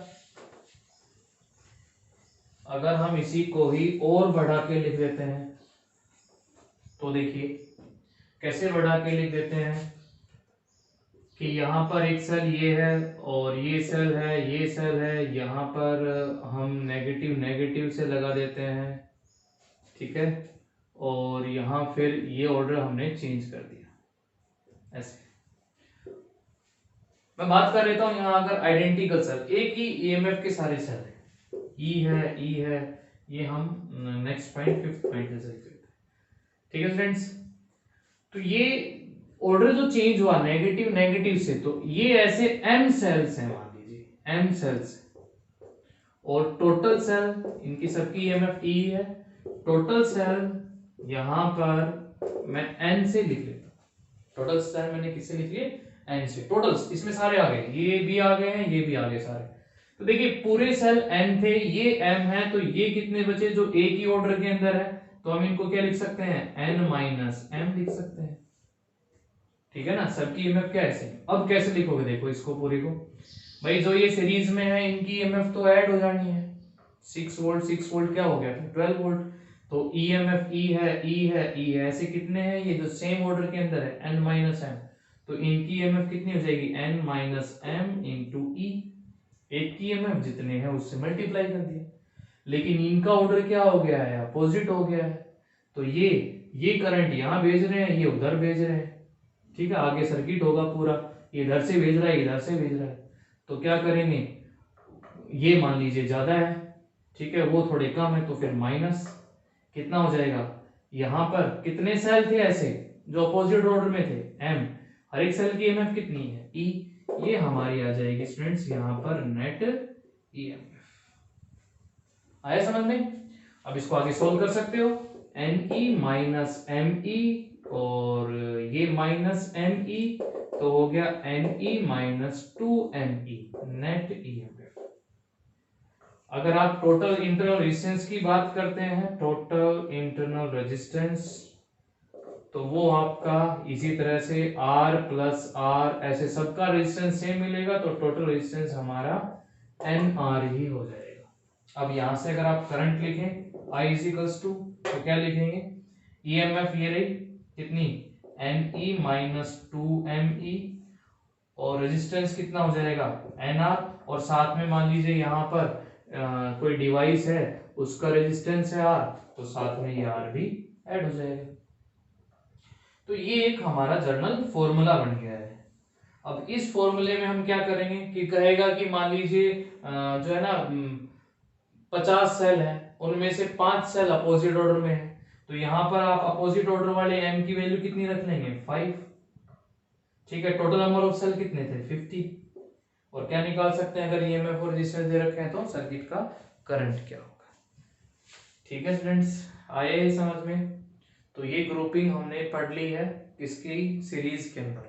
Speaker 1: अगर हम इसी को ही और बढ़ा के लिख देते हैं तो देखिए कैसे बढ़ा के लिख देते हैं कि यहाँ पर एक सेल ये है और ये सेल है, ये सेल है, यहाँ पर हम नेगेटिव नेगेटिव से लगा देते हैं, ठीक है, और यहाँ फिर ये ऑर्डर हमने चेंज कर दिया ऐसे। मैं बात कर लेता हूँ यहाँ, अगर आइडेंटिकल सेल, एक ही ईएमएफ के सारे सेल है, ई है, ये हम नेक्स्ट पॉइंट फिफ्थ पॉइंट जैसे लिख देते हैं, ठीक है फ्रेंड्स। तो ये ऑर्डर जो चेंज हुआ नेगेटिव नेगेटिव से, तो ये ऐसे m सेल्स हैं, मान लीजिए m सेल्स, और टोटल सेल इनकी सबकी ईएमएफ E है, टोटल सेल यहाँ पर मैं n से लिख लेता हूँ, टोटल सेल मैंने किससे लिख लिए, n से, टोटल इसमें सारे आ गए, ये भी आ गए हैं, ये भी आ गए सारे। तो देखिए पूरे सेल n थे, ये m है, तो ये कितने बचे जो एक ही ऑर्डर के अंदर है, तो हम इनको क्या लिख सकते हैं, n माइनस m लिख सकते हैं, ठीक है ना। सबकी ईएमएफ क्या ऐसे, अब कैसे लिखोगे देखो इसको पूरी को, भाई जो ये सीरीज में है इनकी ईएमएफ तो ऐड हो जानी है, 6 वोल्ट 6 वोल्ट क्या हो गया, 12 वोल्ट, तो ईएमएफ ई है, ऐसे कितने हैं ये जो सेम ऑर्डर के अंदर है, n माइनस m, तो इनकी ईएमएफ कितनी हो जाएगी, n माइनस m इंटू ई, एक की ईएमएफ जितने हैं उससे मल्टीप्लाई कर दिया, लेकिन इनका ऑर्डर क्या हो गया है, अपोजिट हो गया है, तो ये करंट यहाँ भेज रहे हैं, ये उधर भेज रहे हैं, ठीक है, आगे सर्किट होगा पूरा, ये इधर से भेज रहा है, इधर से भेज रहा है, तो क्या करेंगे, ये मान लीजिए ज्यादा है, ठीक है, वो थोड़े कम है, तो फिर माइनस कितना हो जाएगा, यहाँ पर कितने सेल थे ऐसे जो अपोजिट ऑर्डर में थे, m, हर एक सेल की ईएमएफ कितनी है, E, ये हमारी आ जाएगी स्टूडेंट्स यहाँ पर नेट ईएमएफ। आया समझ में, अब इसको आगे सोल्व कर सकते हो, Ne माइनस Me और ये माइनस Me, तो हो गया Ne minus 2Me net EMF. अगर आप टोटल इंटरनल रेजिस्टेंस की बात करते हैं, टोटल इंटरनल रेजिस्टेंस, तो वो आपका इसी तरह से R प्लस R, ऐसे सबका रेजिस्टेंस सेम मिलेगा, तो टोटल रेजिस्टेंस हमारा NR ही हो जाएगा। अब यहां से अगर आप करंट लिखें I इजिकल्स टू, तो क्या लिखेंगे, ईएमएफ ये रही कितनी, Ne माइनस 2Me, और रेजिस्टेंस कितना हो जाएगा, NR, और साथ में मान लीजिए यहाँ पर कोई डिवाइस है उसका रेजिस्टेंस है R, तो साथ में ये R भी ऐड हो जाएगा। तो ये एक हमारा जर्नल फॉर्मूला बन गया है। अब इस फॉर्मूले में हम क्या करेंगे कि कहेगा कि मान लीजिए जो है ना 50 सेल है, उनमें से 5 सेल अपोजिट ऑर्डर में है, तो यहाँ पर आप अपोजिट ऑर्डर वाले m की वैल्यू कितनी रख लेंगे, 5, ठीक है, टोटल नंबर ऑफ सेल कितने थे, 50, और क्या निकाल सकते हैं, अगर ईएमएफ और रेजिस्टेंस दे रखे हैं तो सर्किट का करंट क्या होगा, ठीक है स्टूडेंट्स, आया ये समझ में। तो ये ग्रुपिंग हमने पढ़ ली है किसकी, सीरीज के अंदर,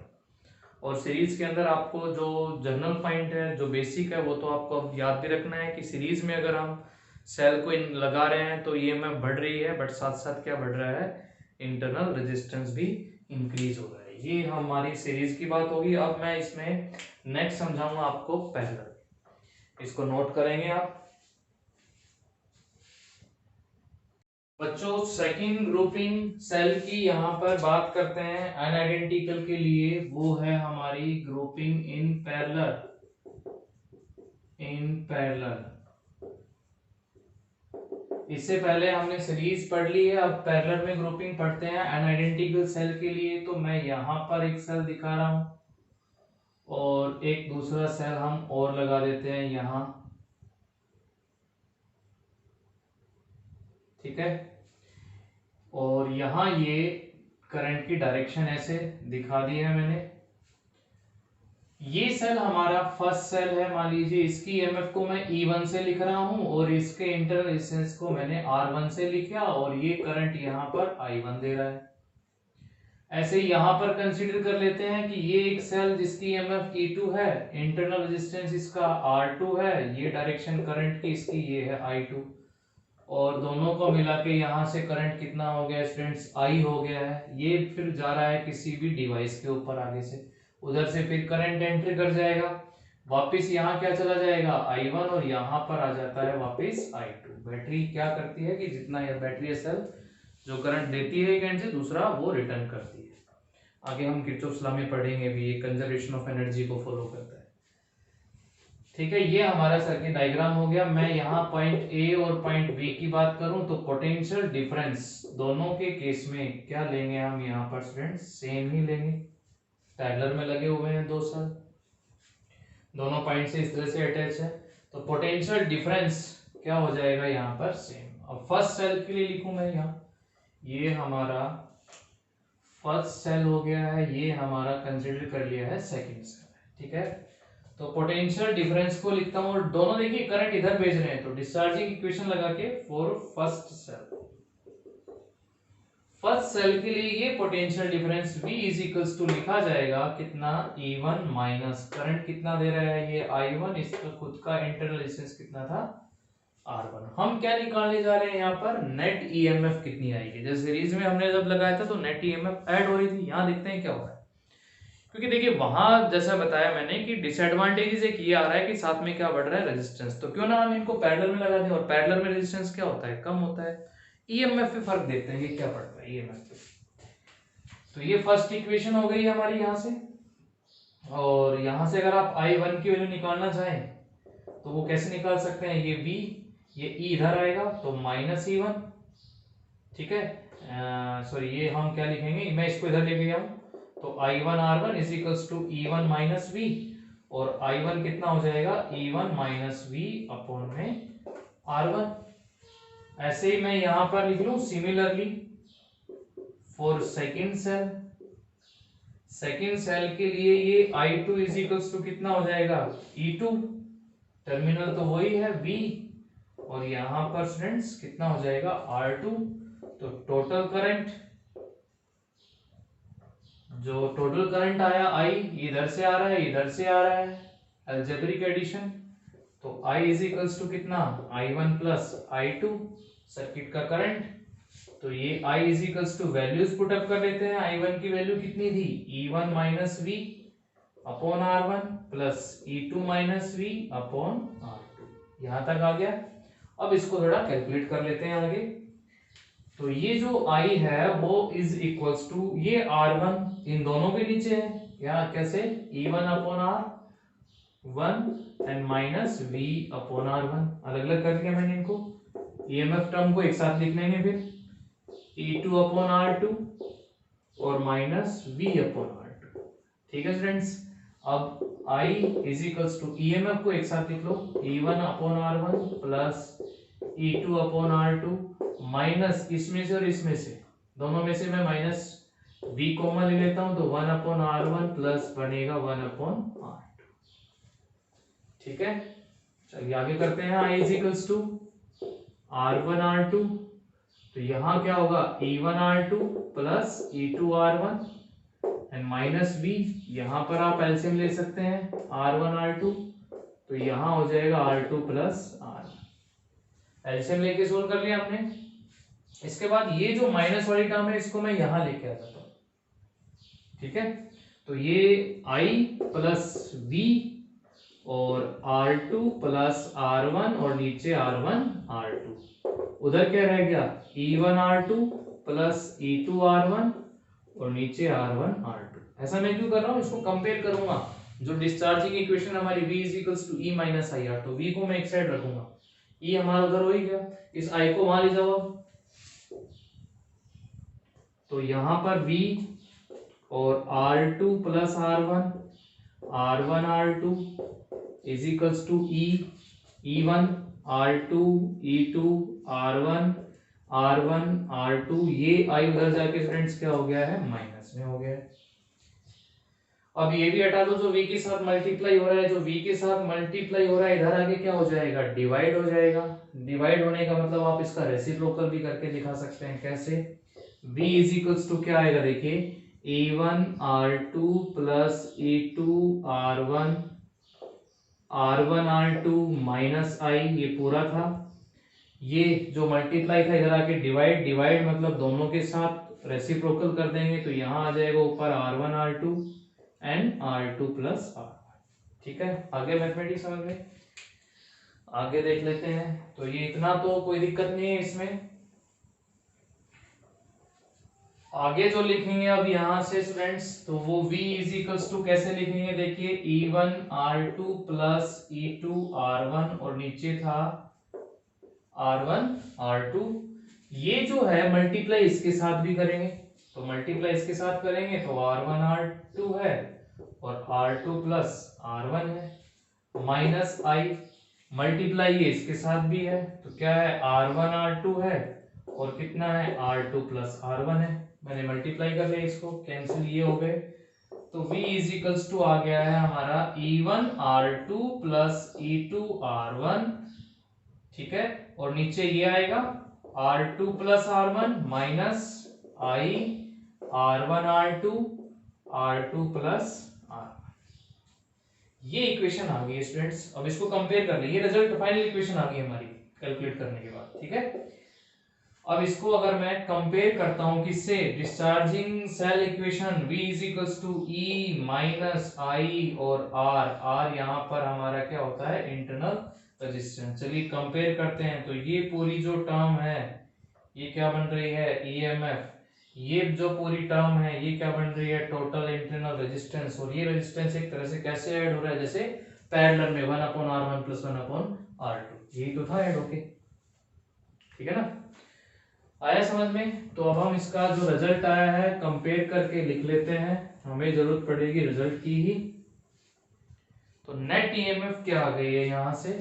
Speaker 1: और सीरीज के अंदर आपको जो जनरल पॉइंट है, जो बेसिक है, वो तो आपको अब याद भी रखना है कि सीरीज में अगर हम सेल को लगा रहे हैं तो ईएमएफ बढ़ रही है, बट साथ साथ क्या बढ़ रहा है, इंटरनल रेजिस्टेंस भी इंक्रीज हो रहा है। ये हमारी सीरीज की बात होगी। अब मैं इसमें नेक्स्ट समझाऊंगा आपको पैरेलल, इसको नोट करेंगे आप बच्चों। सेकंड ग्रुपिंग सेल की यहाँ पर बात करते हैं अनआइडेंटिकल के लिए, वो है हमारी ग्रुपिंग इन पैरेलल, इससे पहले हमने सीरीज पढ़ ली है, अब पैरेलल में ग्रुपिंग पढ़ते हैं अनआइडेंटिकल सेल के लिए। तो मैं यहाँ पर एक सेल दिखा रहा हूँ और एक दूसरा सेल हम और लगा देते हैं यहाँ, ठीक है। और यहाँ ये करंट की डायरेक्शन ऐसे दिखा दी है मैंने। ये सेल हमारा फर्स्ट सेल है, मान लीजिए इसकी ईएमएफ को मैं E1 से लिख रहा हूं और इसके इंटरनल रेजिस्टेंस को मैंने R1 से लिखा और ये करंट यहाँ पर I1 दे रहा है। ऐसे यहाँ पर कंसीडर कर लेते हैं कि ये एक सेल जिसकी ईएमएफ E2 है, इंटरनल रेजिस्टेंस इसका R2 है, ये डायरेक्शन करंट की इसकी ये है I2, और दोनों को मिला के यहाँ से करंट कितना हो गया स्टूडेंट्स, I हो गया है। ये फिर जा रहा है किसी भी डिवाइस के ऊपर आगे से, उधर से फिर करंट एंट्री कर जाएगा, वापस यहाँ क्या चला जाएगा I1 और यहाँ पर आ जाता है वापस I2। बैटरी क्या करती है कि जितना यह बैटरी सेल जो करंट देती है एक एंड से दूसरा वो रिटर्न करती है। आगे हम किरचॉफ्स लॉ में पढ़ेंगे भी, ये कंजर्वेशन ऑफ एनर्जी को फॉलो करता है। ठीक है, ये हमारा सर्किट डायग्राम हो गया। मैं यहाँ पॉइंट ए और पॉइंट बी की बात करूं तो पोटेंशियल डिफरेंस दोनों के केस में क्या लेंगे हम यहाँ पर स्टूडेंट्स, सेम ही लेंगे। पैरेलल में लगे हुए हैं दो सेल, दोनों पॉइंट से इस तरह से अटैच है, तो पोटेंशियल डिफरेंस क्या हो जाएगा यहाँ पर सेम। अब फर्स्ट सेल के लिए लिखूं मैं यहाँ, ये हमारा फर्स्ट सेल हो गया है, ये हमारा कंसिडर कर लिया है सेकंड सेल। ठीक है, तो पोटेंशियल डिफरेंस को लिखता हूं और दोनों देखिए करंट इधर भेज रहे हैं, तो डिस्चार्जिंग इक्वेशन लगा के for first cell, first cell के लिए ये potential difference V is equals to लिखा जाएगा कितना, E1 माइनस करंट कितना दे रहा है ये I1, इसका खुद का इंटरनल रेजिस्टेंस कितना था R1। हम क्या निकालने जा रहे हैं यहाँ पर, नेट EMF कितनी आएगी। जैसे सीरीज में हमने जब लगाया था तो नेट EMF ऐड हो रही थी, यहाँ देखते हैं क्या हो रहा है। क्योंकि देखिए वहां जैसा बताया मैंने कि डिसएडवांटेजेस एक ये आ रहा है कि साथ में क्या बढ़ रहा है रेजिस्टेंस, तो क्यों ना हम इनको पैरेलल में लगा दें, और पैरेलल में रेजिस्टेंस क्या होता है, कम होता है। ईएमएफ पे फर्क देखते हैं कि क्या पड़ रहा है ईएमएफ पे। तो ये फर्स्ट इक्वेशन हो गई हमारी यहाँ से, और यहाँ से अगर आप I1 की वैल्यू निकालना चाहें तो वो कैसे निकाल सकते हैं, ये V, ये E इधर आएगा तो माइनस E1। ठीक है, सॉरी ये हम क्या लिखेंगे, मैं इसको इधर लेके गया हूँ, तो I1 R1 is equals to E1 minus V, और I1 कितना हो जाएगा E1 माइनस V अपॉन में R1। ऐसे ही मैं यहां पर लिख लूं similarly for second cell, second cell के लिए ये I2 इज इक्वल्स टू कितना हो जाएगा E2, टर्मिनल तो वही है V, और यहां पर स्टूडेंट्स कितना हो जाएगा R2। तो टोटल करंट, जो टोटल करंट आया I, इधर से आ रहा है इधर से आ रहा है, अलजेब्रिक एडिशन, तो I इज इक्वल्स टू कितना I1 प्लस I2 सर्किट का करंट। तो ये I is equals to values put up कर लेते हैं। I1 की वैल्यू कितनी थी, E1 minus V upon R1 plus E2 minus V upon R2, यहां तक आ गया। अब इसको थोड़ा कैलकुलेट कर लेते हैं आगे। तो ये जो I है वो इज इक्वल्स टू ये R1 इन दोनों के नीचे है, यहाँ कैसे E1 upon R1 and minus V upon R1, अलग अलग कर दिया मैंने इनको। EMF टर्म को एक साथ लिख लेंगे फिर, E2 अपॉन R2 और माइनस V अपॉन R2। ठीक है स्टूडेंट्स, अब I is equals to EMF को एक साथ लिख लो, E1 upon R1 plus E2 upon R2 minus इसमें से और इसमें से, दोनों में से मैं माइनस V कॉमन ले लेता हूं, तो 1 अपॉन R1 प्लस बनेगा 1 अपॉन R2। ठीक है, चलिए आगे करते हैं। I is equals to R1 R2, तो यहां क्या होगा E1 R2 plus E2 R1 and minus V, यहां पर आप एलसीएम ले सकते हैं R1 R2, तो यहां हो जाएगा R2 प्लस R1, एलसीएम लेके सोल्व कर लिया हमने। इसके बाद ये जो माइनस वाली टर्म है इसको मैं यहां लेके आ जाता हूं। ठीक है, तो ये I प्लस V और R2 प्लस R1 और नीचे R1 R2, उधर क्या रह गया E1 R2 plus E2 R1 और नीचे R1 R2। ऐसा मैं क्यों कर रहा हूं, इसको कंपेयर करूंगा, जो डिस्चार्जिंग इक्वेशन हमारी V is equals to E minus I R, तो V को मैं एक साइड रखूंगा, E हमारा उधर हो ही गया, इस I को वहां ले जाओ। तो यहां पर V और R2 plus R1 R2 is equals to E, E1 R2 E2 R1 R1 R2, ये आई उधर जाके स्टूडेंट्स क्या हो गया है, माइनस में हो गया है। अब ये भी हटा दो, जो v के साथ मल्टीप्लाई हो रहा है, जो v के साथ मल्टीप्लाई हो रहा है इधर आगे क्या हो जाएगा, डिवाइड हो जाएगा। डिवाइड होने का मतलब आप इसका रेसिप्रोकल भी करके दिखा सकते हैं। कैसे, v इज इक्वल्स टू क्या आएगा, देखिए e1 r2 plus e2 r1 r1 r2 minus आई, ये पूरा था। ये जो मल्टीप्लाई था इधर आके डिवाइड, डिवाइड मतलब दोनों के साथ रेसिप्रोकल कर देंगे, तो यहाँ आ जाएगा ऊपर r1 r2 and R2 plus R1। ठीक है, आगे मैथमेटिक्स समझ में, आगे देख लेते हैं। तो ये इतना तो कोई दिक्कत नहीं है इसमें। आगे जो लिखेंगे अब यहाँ से स्टूडेंट्स, तो वो v इज इक्वल्स टू कैसे लिखेंगे, देखिए e1 r2 plus e2 r1 और नीचे था r1 r2। ये जो है मल्टीप्लाई इसके साथ भी करेंगे, तो मल्टीप्लाई इसके साथ करेंगे तो r1 r2 है और r2 प्लस r1 है माइनस आई, मल्टीप्लाई ये इसके साथ भी है तो क्या है, r1 r2 है और कितना है, r2 प्लस r1 है। मैंने मल्टीप्लाई कर लिया, इसको कैंसिल ये हो गए, तो v इज इक्वल्स टू आ गया है हमारा e1 r2 plus e2 r1। ठीक है, और नीचे ये आएगा r2 प्लस r1 माइनस आई r1 r2 प्लस r1। ये इक्वेशन आ गई है स्टूडेंट्स। अब इसको कंपेयर कर ले, ये रिजल्ट फाइनल इक्वेशन आ गई हमारी कैलकुलेट करने के बाद। ठीक है, अब इसको अगर मैं कंपेयर करता हूं किससे, discharging cell equation v is equals to E minus I और r यहाँ पर हमारा क्या होता है, इंटरनल रेजिस्टेंस। चलिए कंपेयर करते हैं, तो ये पूरी जो टर्म है ये क्या बन रही है, EMF। ये जो पूरी टर्म है ये क्या बन रही है, टोटल इंटरनल रेजिस्टेंस। और ये रेजिस्टेंस एक तरह से कैसे ऐड हो रहा है, जैसे पैरेलल में 1/r1 प्लस 1/r2, यही तो था ऐड होके। ठीक है ना, आया समझ में। तो अब हम इसका जो रिजल्ट आया है कंपेयर करके लिख लेते हैं, हमें जरूरत पड़ेगी रिजल्ट की ही। तो नेट ईएमएफ क्या आ गई है यहां से,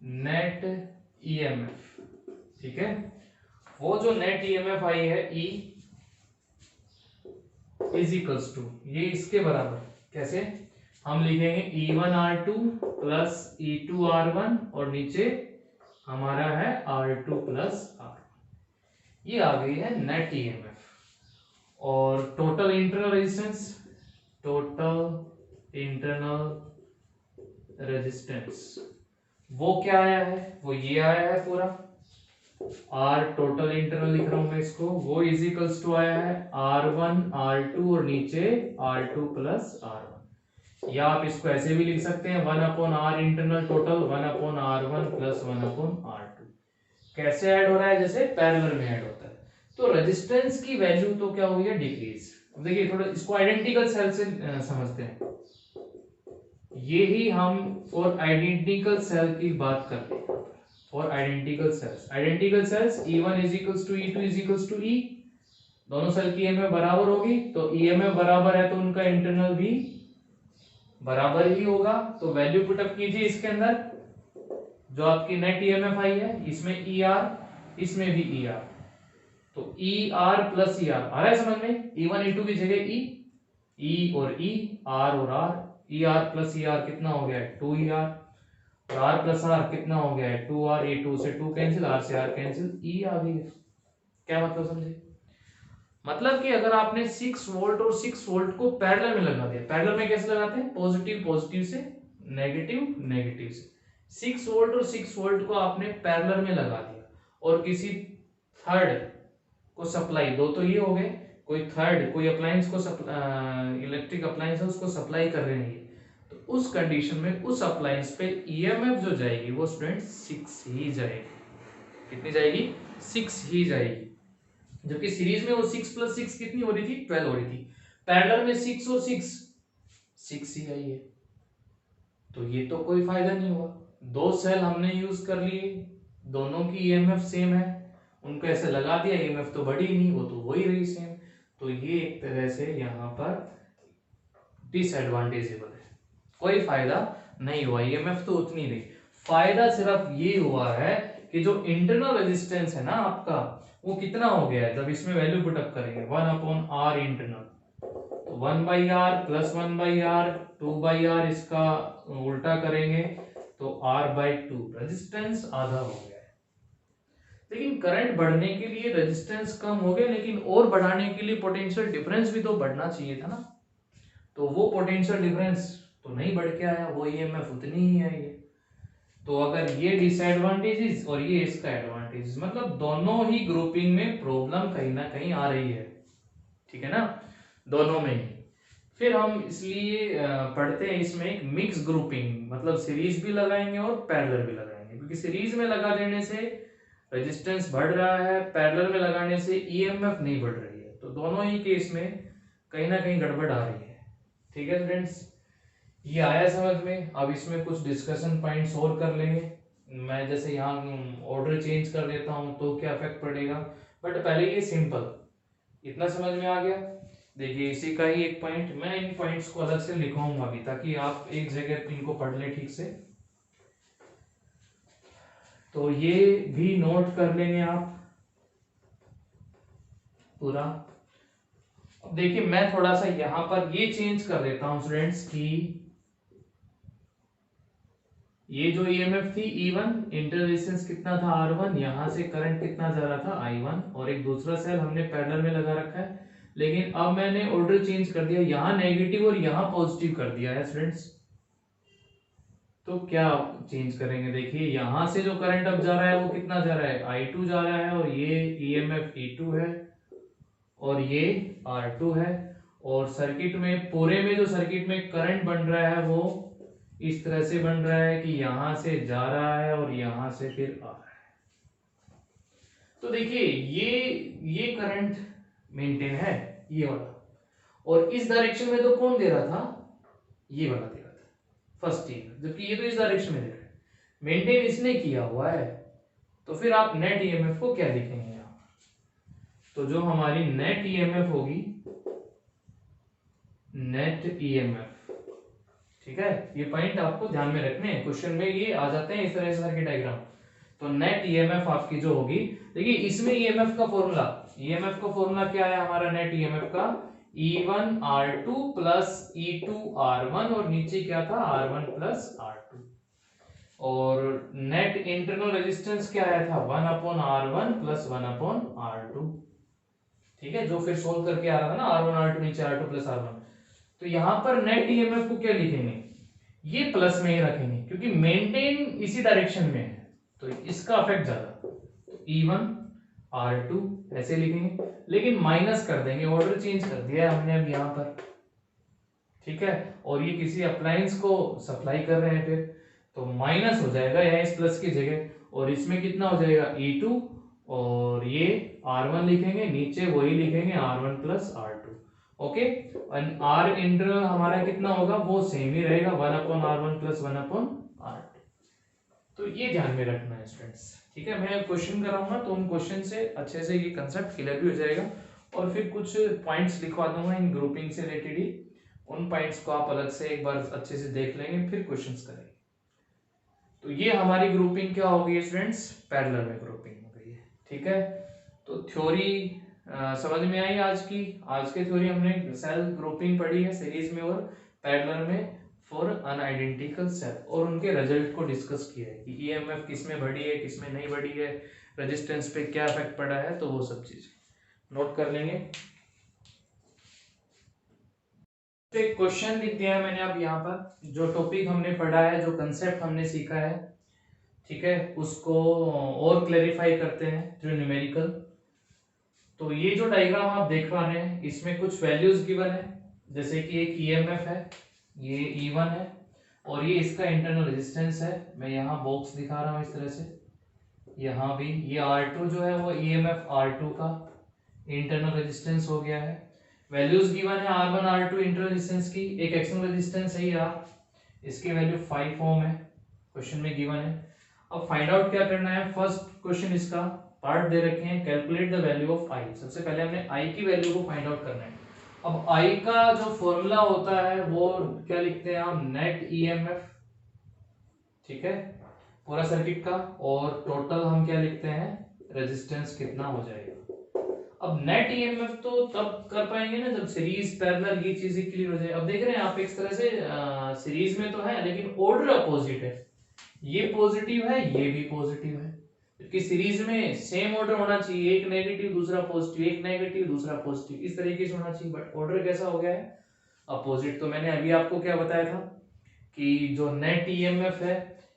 Speaker 1: नेट ईएमएफ। ठीक है, वो जो नेट ईएमएफ आई है E इज इक्वल्स टू, ये इसके बराबर, कैसे हम लिखेंगे E1 R2 plus E2 R1 और नीचे हमारा है R2 प्लस R1। ये आ गई है नेट ईएमएफ। और total internal resistance, total internal resistance वो क्या आया है, वो ये आया है पूरा, R टोटल इंटरनल लिख रहा हूं मैं इसको, वो इज इक्वल्स टू आया है R1 R2 और नीचे R2 प्लस R1। या आप इसको ऐसे भी लिख सकते हैं 1/R internal total 1/R1 plus 1/R2। कैसे ऐड हो रहा है, जैसे पैरेलल में ऐड होता है। तो रेजिस्टेंस की वैल्यू तो क्या हुई है, डिक्रीज। अब देखिए थोड़ा इसको आइडेंटिकल सेल से समझते हैं। ये ही हम फॉर आइडेंटिकल सेल की बात करते हैं। For identical cells E1 is equals to E2 is equals to E, दोनों सेल की ईएमएफ बराबर होगी, तो ईएमएफ बराबर है तो उनका इंटरनल भी बराबर ही होगा। तो वैल्यू पुटअप कीजिए इसके अंदर, जो आपकी नेट ईएमएफ आई है, इसमें ER, इसमें भी ER, तो ER प्लस ER आ रहा है समझ में। E1 E2 की जगह E और E, R और R, ER प्लस ER कितना हो गया है 2ER, और R प्लस R कितना हो गया है 2R, ये 2 से 2 कैंसिल, R से R कैंसिल, E आ गई है। क्या मतलब समझे, मतलब कि अगर आपने 6 वोल्ट और 6 वोल्ट को पैरेलल में लगा दिया, पैरेलल में कैसे लगाते हैं, पॉजिटिव पॉजिटिव से, नेगेटिव नेगेटिव से। 6 वोल्ट और 6 वोल्ट को आपने पैरेलल में लगा दिया और किसी थर्ड को सप्लाई, दो तो ये हो गए, कोई थर्ड कोई अप्लायंस को इलेक्ट्रिक अप्लायंस है उसको सप्लाई कर रहे हैं, तो उस कंडीशन में उस अप्लायंस पे ईएमएफ जो जाएगी वो स्टूडेंट 6 ही जाएगी। कितनी जाएगी, 6 ही जाएगी। जबकि सीरीज में वो 6 प्लस 6 कितनी हो रही थी, 12 हो रही थी। पैरेलल में 6 और 6 ही आई है, तो ये तो कोई फायदा नहीं हुआ। दो सेल हमने यूज कर लिए, दोनों की ईएमएफ सेम है, उनको ऐसे लगा दिया, ईएमएफ तो बढ़ी नहीं, वो तो वही रही सेम। तो ये एक तरह से यहाँ पर डिसएडवांटेजेबल है, कोई फायदा नहीं हुआ, ईएमएफ तो उतनी रही। फायदा सिर्फ ये हुआ है कि जो इंटरनल रेजिस्टेंस है ना आपका, वो कितना हो गया है जब इसमें वैल्यू पुटअप करेंगे 1/r इंटरनल, तो 1/r प्लस 1/r 2/r, इसका उल्टा करेंगे तो r/2, रेजिस्टेंस आधा हो गया है। लेकिन करंट बढ़ने के लिए रेजिस्टेंस कम हो गया, लेकिन और बढ़ाने के लिए पोटेंशियल डिफरेंस भी तो बढ़ना चाहिए था ना, तो वो पोटेंशियल डिफरेंस तो नहीं बढ़ के आया, वो ईएमएफ उतनी ही आई है। तो अगर ये डिसएडवांटेजेस और ये इसका एडवांटेज, मतलब दोनों ही ग्रुपिंग में प्रॉब्लम कहीं ना कहीं आ रही है, ठीक है ना, दोनों में ही। फिर हम इसलिए पढ़ते हैं इसमें एक मिक्स ग्रुपिंग, मतलब सीरीज भी लगाएंगे और पैरेलल भी लगाएंगे, क्योंकि सीरीज में लगा देने से रेजिस्टेंस बढ़ रहा है, पैरेलल में लगाने से ईएमएफ नहीं बढ़ रही है, तो दोनों ही केस में कहीं ना कहीं गड़बड़ आ रही है। ठीक है फ्रेंड्स, ये आया समझ में। अब इसमें कुछ डिस्कशन पॉइंट्स और कर लेंगे। मैं जैसे यहाँ ऑर्डर चेंज कर देता हूँ तो क्या इफेक्ट पड़ेगा, बट पहले ये सिंपल, इतना समझ में आ गया। देखिए इसी का ही एक पॉइंट, मैं इन पॉइंट्स को अलग से लिखवाऊंगा अभी, ताकि आप एक जगह इनको पढ़ लें ठीक से, तो ये भी नोट कर लेंगे आप पूरा। अब देखिए मैं थोड़ा सा यहां पर ये चेंज कर देता हूं स्टूडेंट्स की, ये जो ईएमएफ थी E1, इंटर रेजिस्टेंस कितना था R1, यहां से करंट कितना जा रहा था I1, और एक दूसरा सेल हमने पैरेलल में लगा रखा है। लेकिन अब मैंने ऑर्डर चेंज कर दिया, यहां नेगेटिव और यहां पॉजिटिव कर दिया है स्टूडेंट्स। तो क्या चेंज करेंगे, देखिए यहां से जो करंट अब जा रहा है वो कितना जा रहा है, I2 जा रहा है, और ये ईएमएफ E2 है और ये R2 है। और सर्किट में पूरे में जो सर्किट में करंट बन रहा है वो इस तरह से बन रहा है कि यहां से जा रहा है और यहां से फिर आ रहा है। तो देखिए ये करंट मेंटेन है, ये वाला, और इस डायरेक्शन में तो कौन दे रहा था, ये वाला दे रहा था फर्स्ट ईयर, जबकि ये तो इस डायरेक्शन में दे रहा है, मेंटेन इसने किया हुआ है। तो फिर आप नेट ईएमएफ को क्या लिखेंगे यहां पर, तो जो हमारी नेट ईएमएफ होगी, नेट ईएमएफ, ठीक है, ये पॉइंट आपको ध्यान में रखने हैं, क्वेश्चन में ये आ जाते हैं इस तरह से सर्किट डायग्राम। तो नेट ईएमएफ आपकी जो होगी, देखिए इसमें ईएमएफ का फॉर्मूला, ईएमएफ का फॉर्मूला क्या है हमारा नेट ईएमएफ का, E1 R2 plus E2 R1, और नीचे क्या था R1 प्लस R2, और नेट इंटरनल रेजिस्टेंस क्या आया था 1/R1 प्लस 1/R2, ठीक है, जो फिर सोल्व करके आ रहा था ना R1 R2 नीचे R2 प्लस R1। तो यहां पर नेट ईएमएफ को क्या लिखेंगे, ये प्लस में ही रखेंगे, क्योंकि मेंटेन इसी डायरेक्शन में है, तो इसका इफेक्ट ज्यादा, तो E1 R2 ऐसे लिखेंगे, लेकिन माइनस कर देंगे, ऑर्डर चेंज कर दिया है हमने अब यहां पर, ठीक है, और ये किसी अप्लायंस को सप्लाई कर रहे हैं फिर, तो माइनस हो जाएगा यहाँ इस प्लस की जगह, और इसमें कितना हो जाएगा E2, और ये R1 लिखेंगे, नीचे वही लिखेंगे R1 प्लस R2, ओके। और R इंटरनल हमारा कितना होगा, वो सेम ही रहेगा 1/R1 प्लस 1/R2। तो ये ध्यान में रखना है स्टूडेंट्स, ठीक है, मैं क्वेश्चन कराऊंगा तो उन क्वेश्चन से अच्छे से ये कंसेप्ट क्लियर भी हो जाएगा, और फिर कुछ पॉइंट्स लिखवा दूंगा इन ग्रुपिंग से रिलेटेड ही, उन पॉइंट्स को आप अलग से एक बार अच्छे से देख लेंगे, फिर क्वेश्चंस करेंगे। तो ये हमारी ग्रुपिंग क्या हो गई है स्टूडेंट्स, पैरेलल में ग्रुपिंग हो गई है, ठीक है। तो थ्योरी समझ में आई आज के थ्योरी हमने सेल ग्रुपिंग पढ़ी है सीरीज में और पैरेलल में फॉर अनआइडेंटिकल सेल, और उनके रिजल्ट को डिस्कस किया है कि ईएमएफ किस में बढ़ी है किस में नहीं बढ़ी है, रेजिस्टेंस पे क्या इफेक्ट पड़ा है, तो वो सब चीजें नोट कर लेंगे। तो एक क्वेश्चन लिख दिया है मैंने अब यहाँ पर, जो टॉपिक हमने पढ़ा है, जो कंसेप्ट हमने सीखा है, ठीक है, उसको और क्लेरिफाई करते हैं थ्रू न्यूमेरिकल। तो ये जो डायग्राम आप देख पा रहे हैं, इसमें कुछ वैल्यूज गिवन है, जैसे कि एक ईएमएफ है, ये E1 है, और ये इसका इंटरनल रेजिस्टेंस है, मैं यहाँ बॉक्स दिखा रहा हूँ इस तरह से, यहाँ भी ये R2 जो है वो ईएमएफ R2 का इंटरनल रेजिस्टेंस हो गया है। वैल्यूज गिवन है R1 R2 इंटरनल रेजिस्टेंस की, एक एक्सटर्नल रेजिस्टेंस है R, इसकी वैल्यू 5 ओम है, क्वेश्चन में गिवन है। अब फाइंड आउट क्या करना है, फर्स्ट क्वेश्चन इसका पार्ट दे रखे हैं, calculate the value of I। सबसे पहले हमने I की वैल्यू को फाइंड आउट करना है। अब I का जो फॉर्मूला होता है वो क्या लिखते हैं हम, नेट ईएमएफ, ठीक है, पूरा सर्किट का, और टोटल हम क्या लिखते हैं, रेजिस्टेंस कितना हो जाएगा। अब नेट ईएमएफ तो तब कर पाएंगे ना जब सीरीज पैरेलल ये चीजें क्लियर हो जाए। अब देख रहे हैं आप एक तरह से सीरीज में तो है लेकिन ऑर्डर अपोजिट है, ये पॉजिटिव है ये भी पॉजिटिव है, क्योंकि सीरीज में सेम ऑर्डर होना चाहिए, एक नेगेटिव दूसरा पॉजिटिव, एक नेगेटिव दूसरा पॉजिटिव, इस तरीके से होना चाहिए, बट ऑर्डर कैसा हो गया है, अपोजिट। तो मैंने अभी आपको क्या बताया था कि जो नेट ईएमएफ है,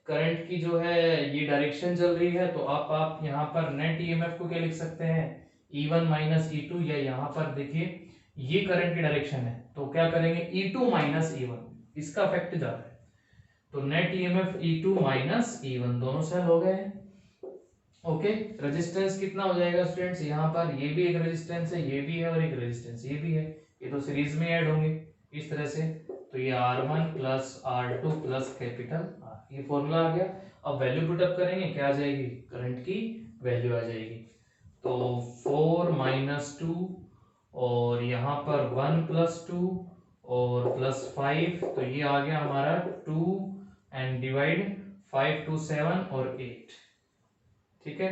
Speaker 1: करंट की जो है ये डायरेक्शन चल रही है, तो आप यहाँ पर नेट ईएमएफ को क्या लिख सकते हैं, E1 माइनस E2, या यहाँ पर देखिए ये करंट की डायरेक्शन है तो क्या करेंगे E2 माइनस E1, इसका इफेक्ट ज्यादा है, तो net EMF E2 minus E1 दोनों सेल हो गए हैं। ओके, रेजिस्टेंस कितना हो जाएगा स्टूडेंट्स, यहाँ पर ये भी एक रेजिस्टेंस है, ये भी है, और एक रेजिस्टेंस ये भी है, ये तो सीरीज में ऐड होंगे इस तरह से, तो ये R1 plus R2 plus capital R, ये फॉर्मूला आ गया। अब वैल्यू पुटअप करेंगे, क्या आ जाएगी, करंट की वैल्यू आ जाएगी, तो 4 माइनस 2 और यहाँ पर 1 प्लस 2 और प्लस 5, तो ये आ गया हमारा 2 एंड डिवाइड 5 2 7 और 8, ठीक है,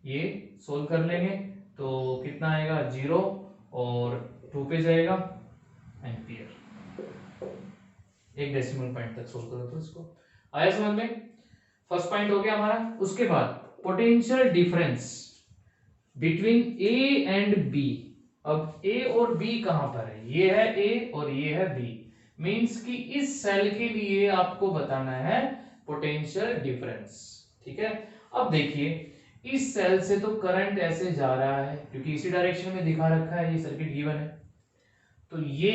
Speaker 1: ये सोल्व कर लेंगे तो कितना आएगा 0 और 2 पे जाएगा एम्पियर, एक डेसिमल पॉइंट तक सोल्व करो तो इसको आया समझ में। फर्स्ट पॉइंट हो गया हमारा। उसके बाद potential difference between A and B. अब ए और बी कहां पर है, ये है ए और ये है बी, मींस कि इस सेल के लिए आपको बताना है पोटेंशियल डिफरेंस, ठीक है। अब देखिए इस सेल से तो करंट ऐसे जा रहा है क्योंकि इसी डायरेक्शन में दिखा रखा है, ये सर्किट गिवन है, तो ये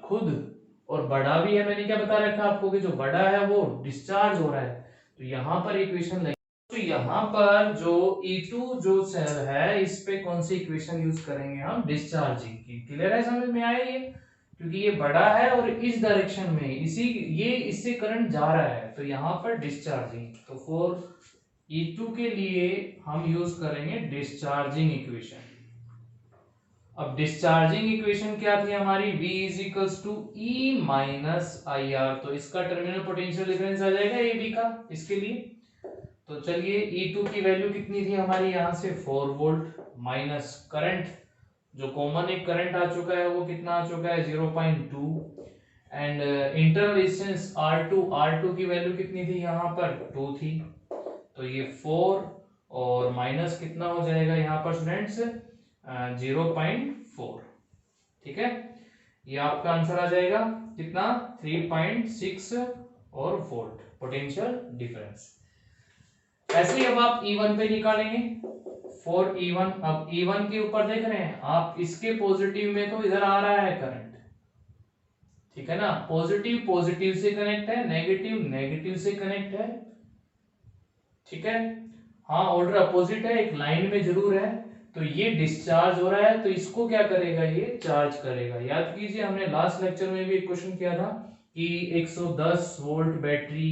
Speaker 1: खुद और बड़ा भी है, मैंने क्या बता रखा आपको कि जो बड़ा है वो डिस्चार्ज हो रहा है, तो यहां पर इक्वेशन लगी, तो यहां पर जो E2 जो सेल है इस पे कौन सी इक्वेशन यूज करेंगे हम, डिस्चार्जिंग की। क्लियर है, समझ में आया ये, क्योंकि ये बड़ा है और इस डायरेक्शन में इसी ये इससे करंट जा रहा है, तो यहां पर डिस्चार्जिंग, तो फॉर E2 के लिए हम यूज करेंगे डिस्चार्जिंग इक्वेशन। अब डिस्चार्जिंग इक्वेशन क्या थी हमारी, V is equals to E minus I R, तो इसका टर्मिनल पोटेंशियल डिफरेंस आ जाएगा ए बी का इसके लिए। तो चलिए E2 की वैल्यू कितनी थी हमारी, यहां से 4 वोल्ट माइनस करंट जो कॉमन एक करंट आ चुका है वो कितना आ चुका है 0.2, एंड इंटरनल रेजिस्टेंस R2 की वैल्यू कितनी थी यहाँ पर 2 थी, तो ये 4 और माइनस कितना हो जाएगा यहाँ पर स्टूडेंट्स 0.4, ठीक है, ये आपका आंसर आ जाएगा कितना 3.6 और वोल्ट पोटेंशियल डिफरेंस। ऐसे ही अब आप E1 पे निकालेंगे फॉर E1। अब E1 के ऊपर देख रहे हैं आप, इसके पॉजिटिव में तो इधर आ रहा है करंट, ठीक है ना, पॉजिटिव पॉजिटिव से कनेक्ट है, नेगेटिव नेगेटिव से कनेक्ट है, ठीक है, हाँ ऑर्डर अपोजिट है, एक लाइन में जरूर है, तो ये डिस्चार्ज हो रहा है, तो इसको क्या करेगा, ये चार्ज करेगा। याद कीजिए हमने लास्ट लेक्चर में भी एक क्वेश्चन किया था कि 110 वोल्ट बैटरी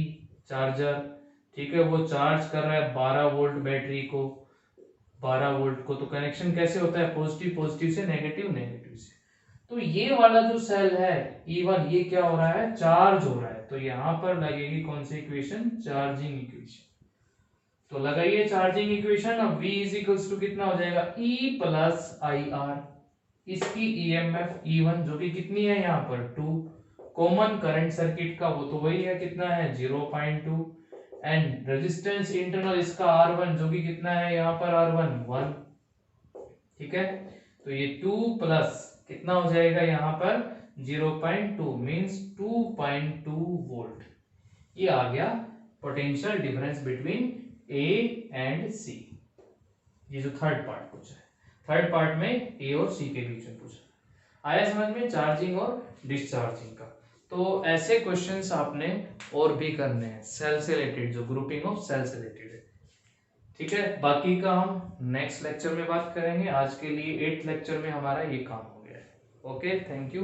Speaker 1: चार्जर, ठीक है, वो चार्ज कर रहा है 12 वोल्ट बैटरी को, 12 वोल्ट को, तो कनेक्शन कैसे होता है, पॉजिटिव पॉजिटिव से, नेगेटिव नेगेटिव से। तो ये वाला जो सेल है E1 ये क्या हो रहा है, चार्ज हो रहा है, तो यहां पर लगेगी कौन सी इक्वेशन, चार्जिंग इक्वेशन। तो लगाइए चार्जिंग इक्वेशन। अब V इज इक्वल्स टू कितना हो जाएगा E प्लस आई आर, इसकी EMF E1 जो कि कितनी है यहाँ पर 2, कॉमन करंट सर्किट का वो तो वही है, कितना है 0.2, एंड रेजिस्टेंस इंटरनल इसका R1 जो कि कितना है यहाँ पर R1 1, ठीक है, तो ये 2 प्लस कितना हो जाएगा यहाँ पर 0.2 मींस 2.2 वोल्ट, ये आ गया potential difference between A and C। ये जो थर्ड पार्ट पूछा है, थर्ड पार्ट में A और C के बीच में पूछा, आया समझ में चार्जिंग और डिस्चार्जिंग का। तो ऐसे क्वेश्चंस आपने और भी करने हैं सेल से रिलेटेड, जो ग्रुपिंग ऑफ सेल से रिलेटेड है, ठीक है। बाकी का हम नेक्स्ट लेक्चर में बात करेंगे, आज के लिए 8th लेक्चर में हमारा ये काम हो गया है। Okay, thank you.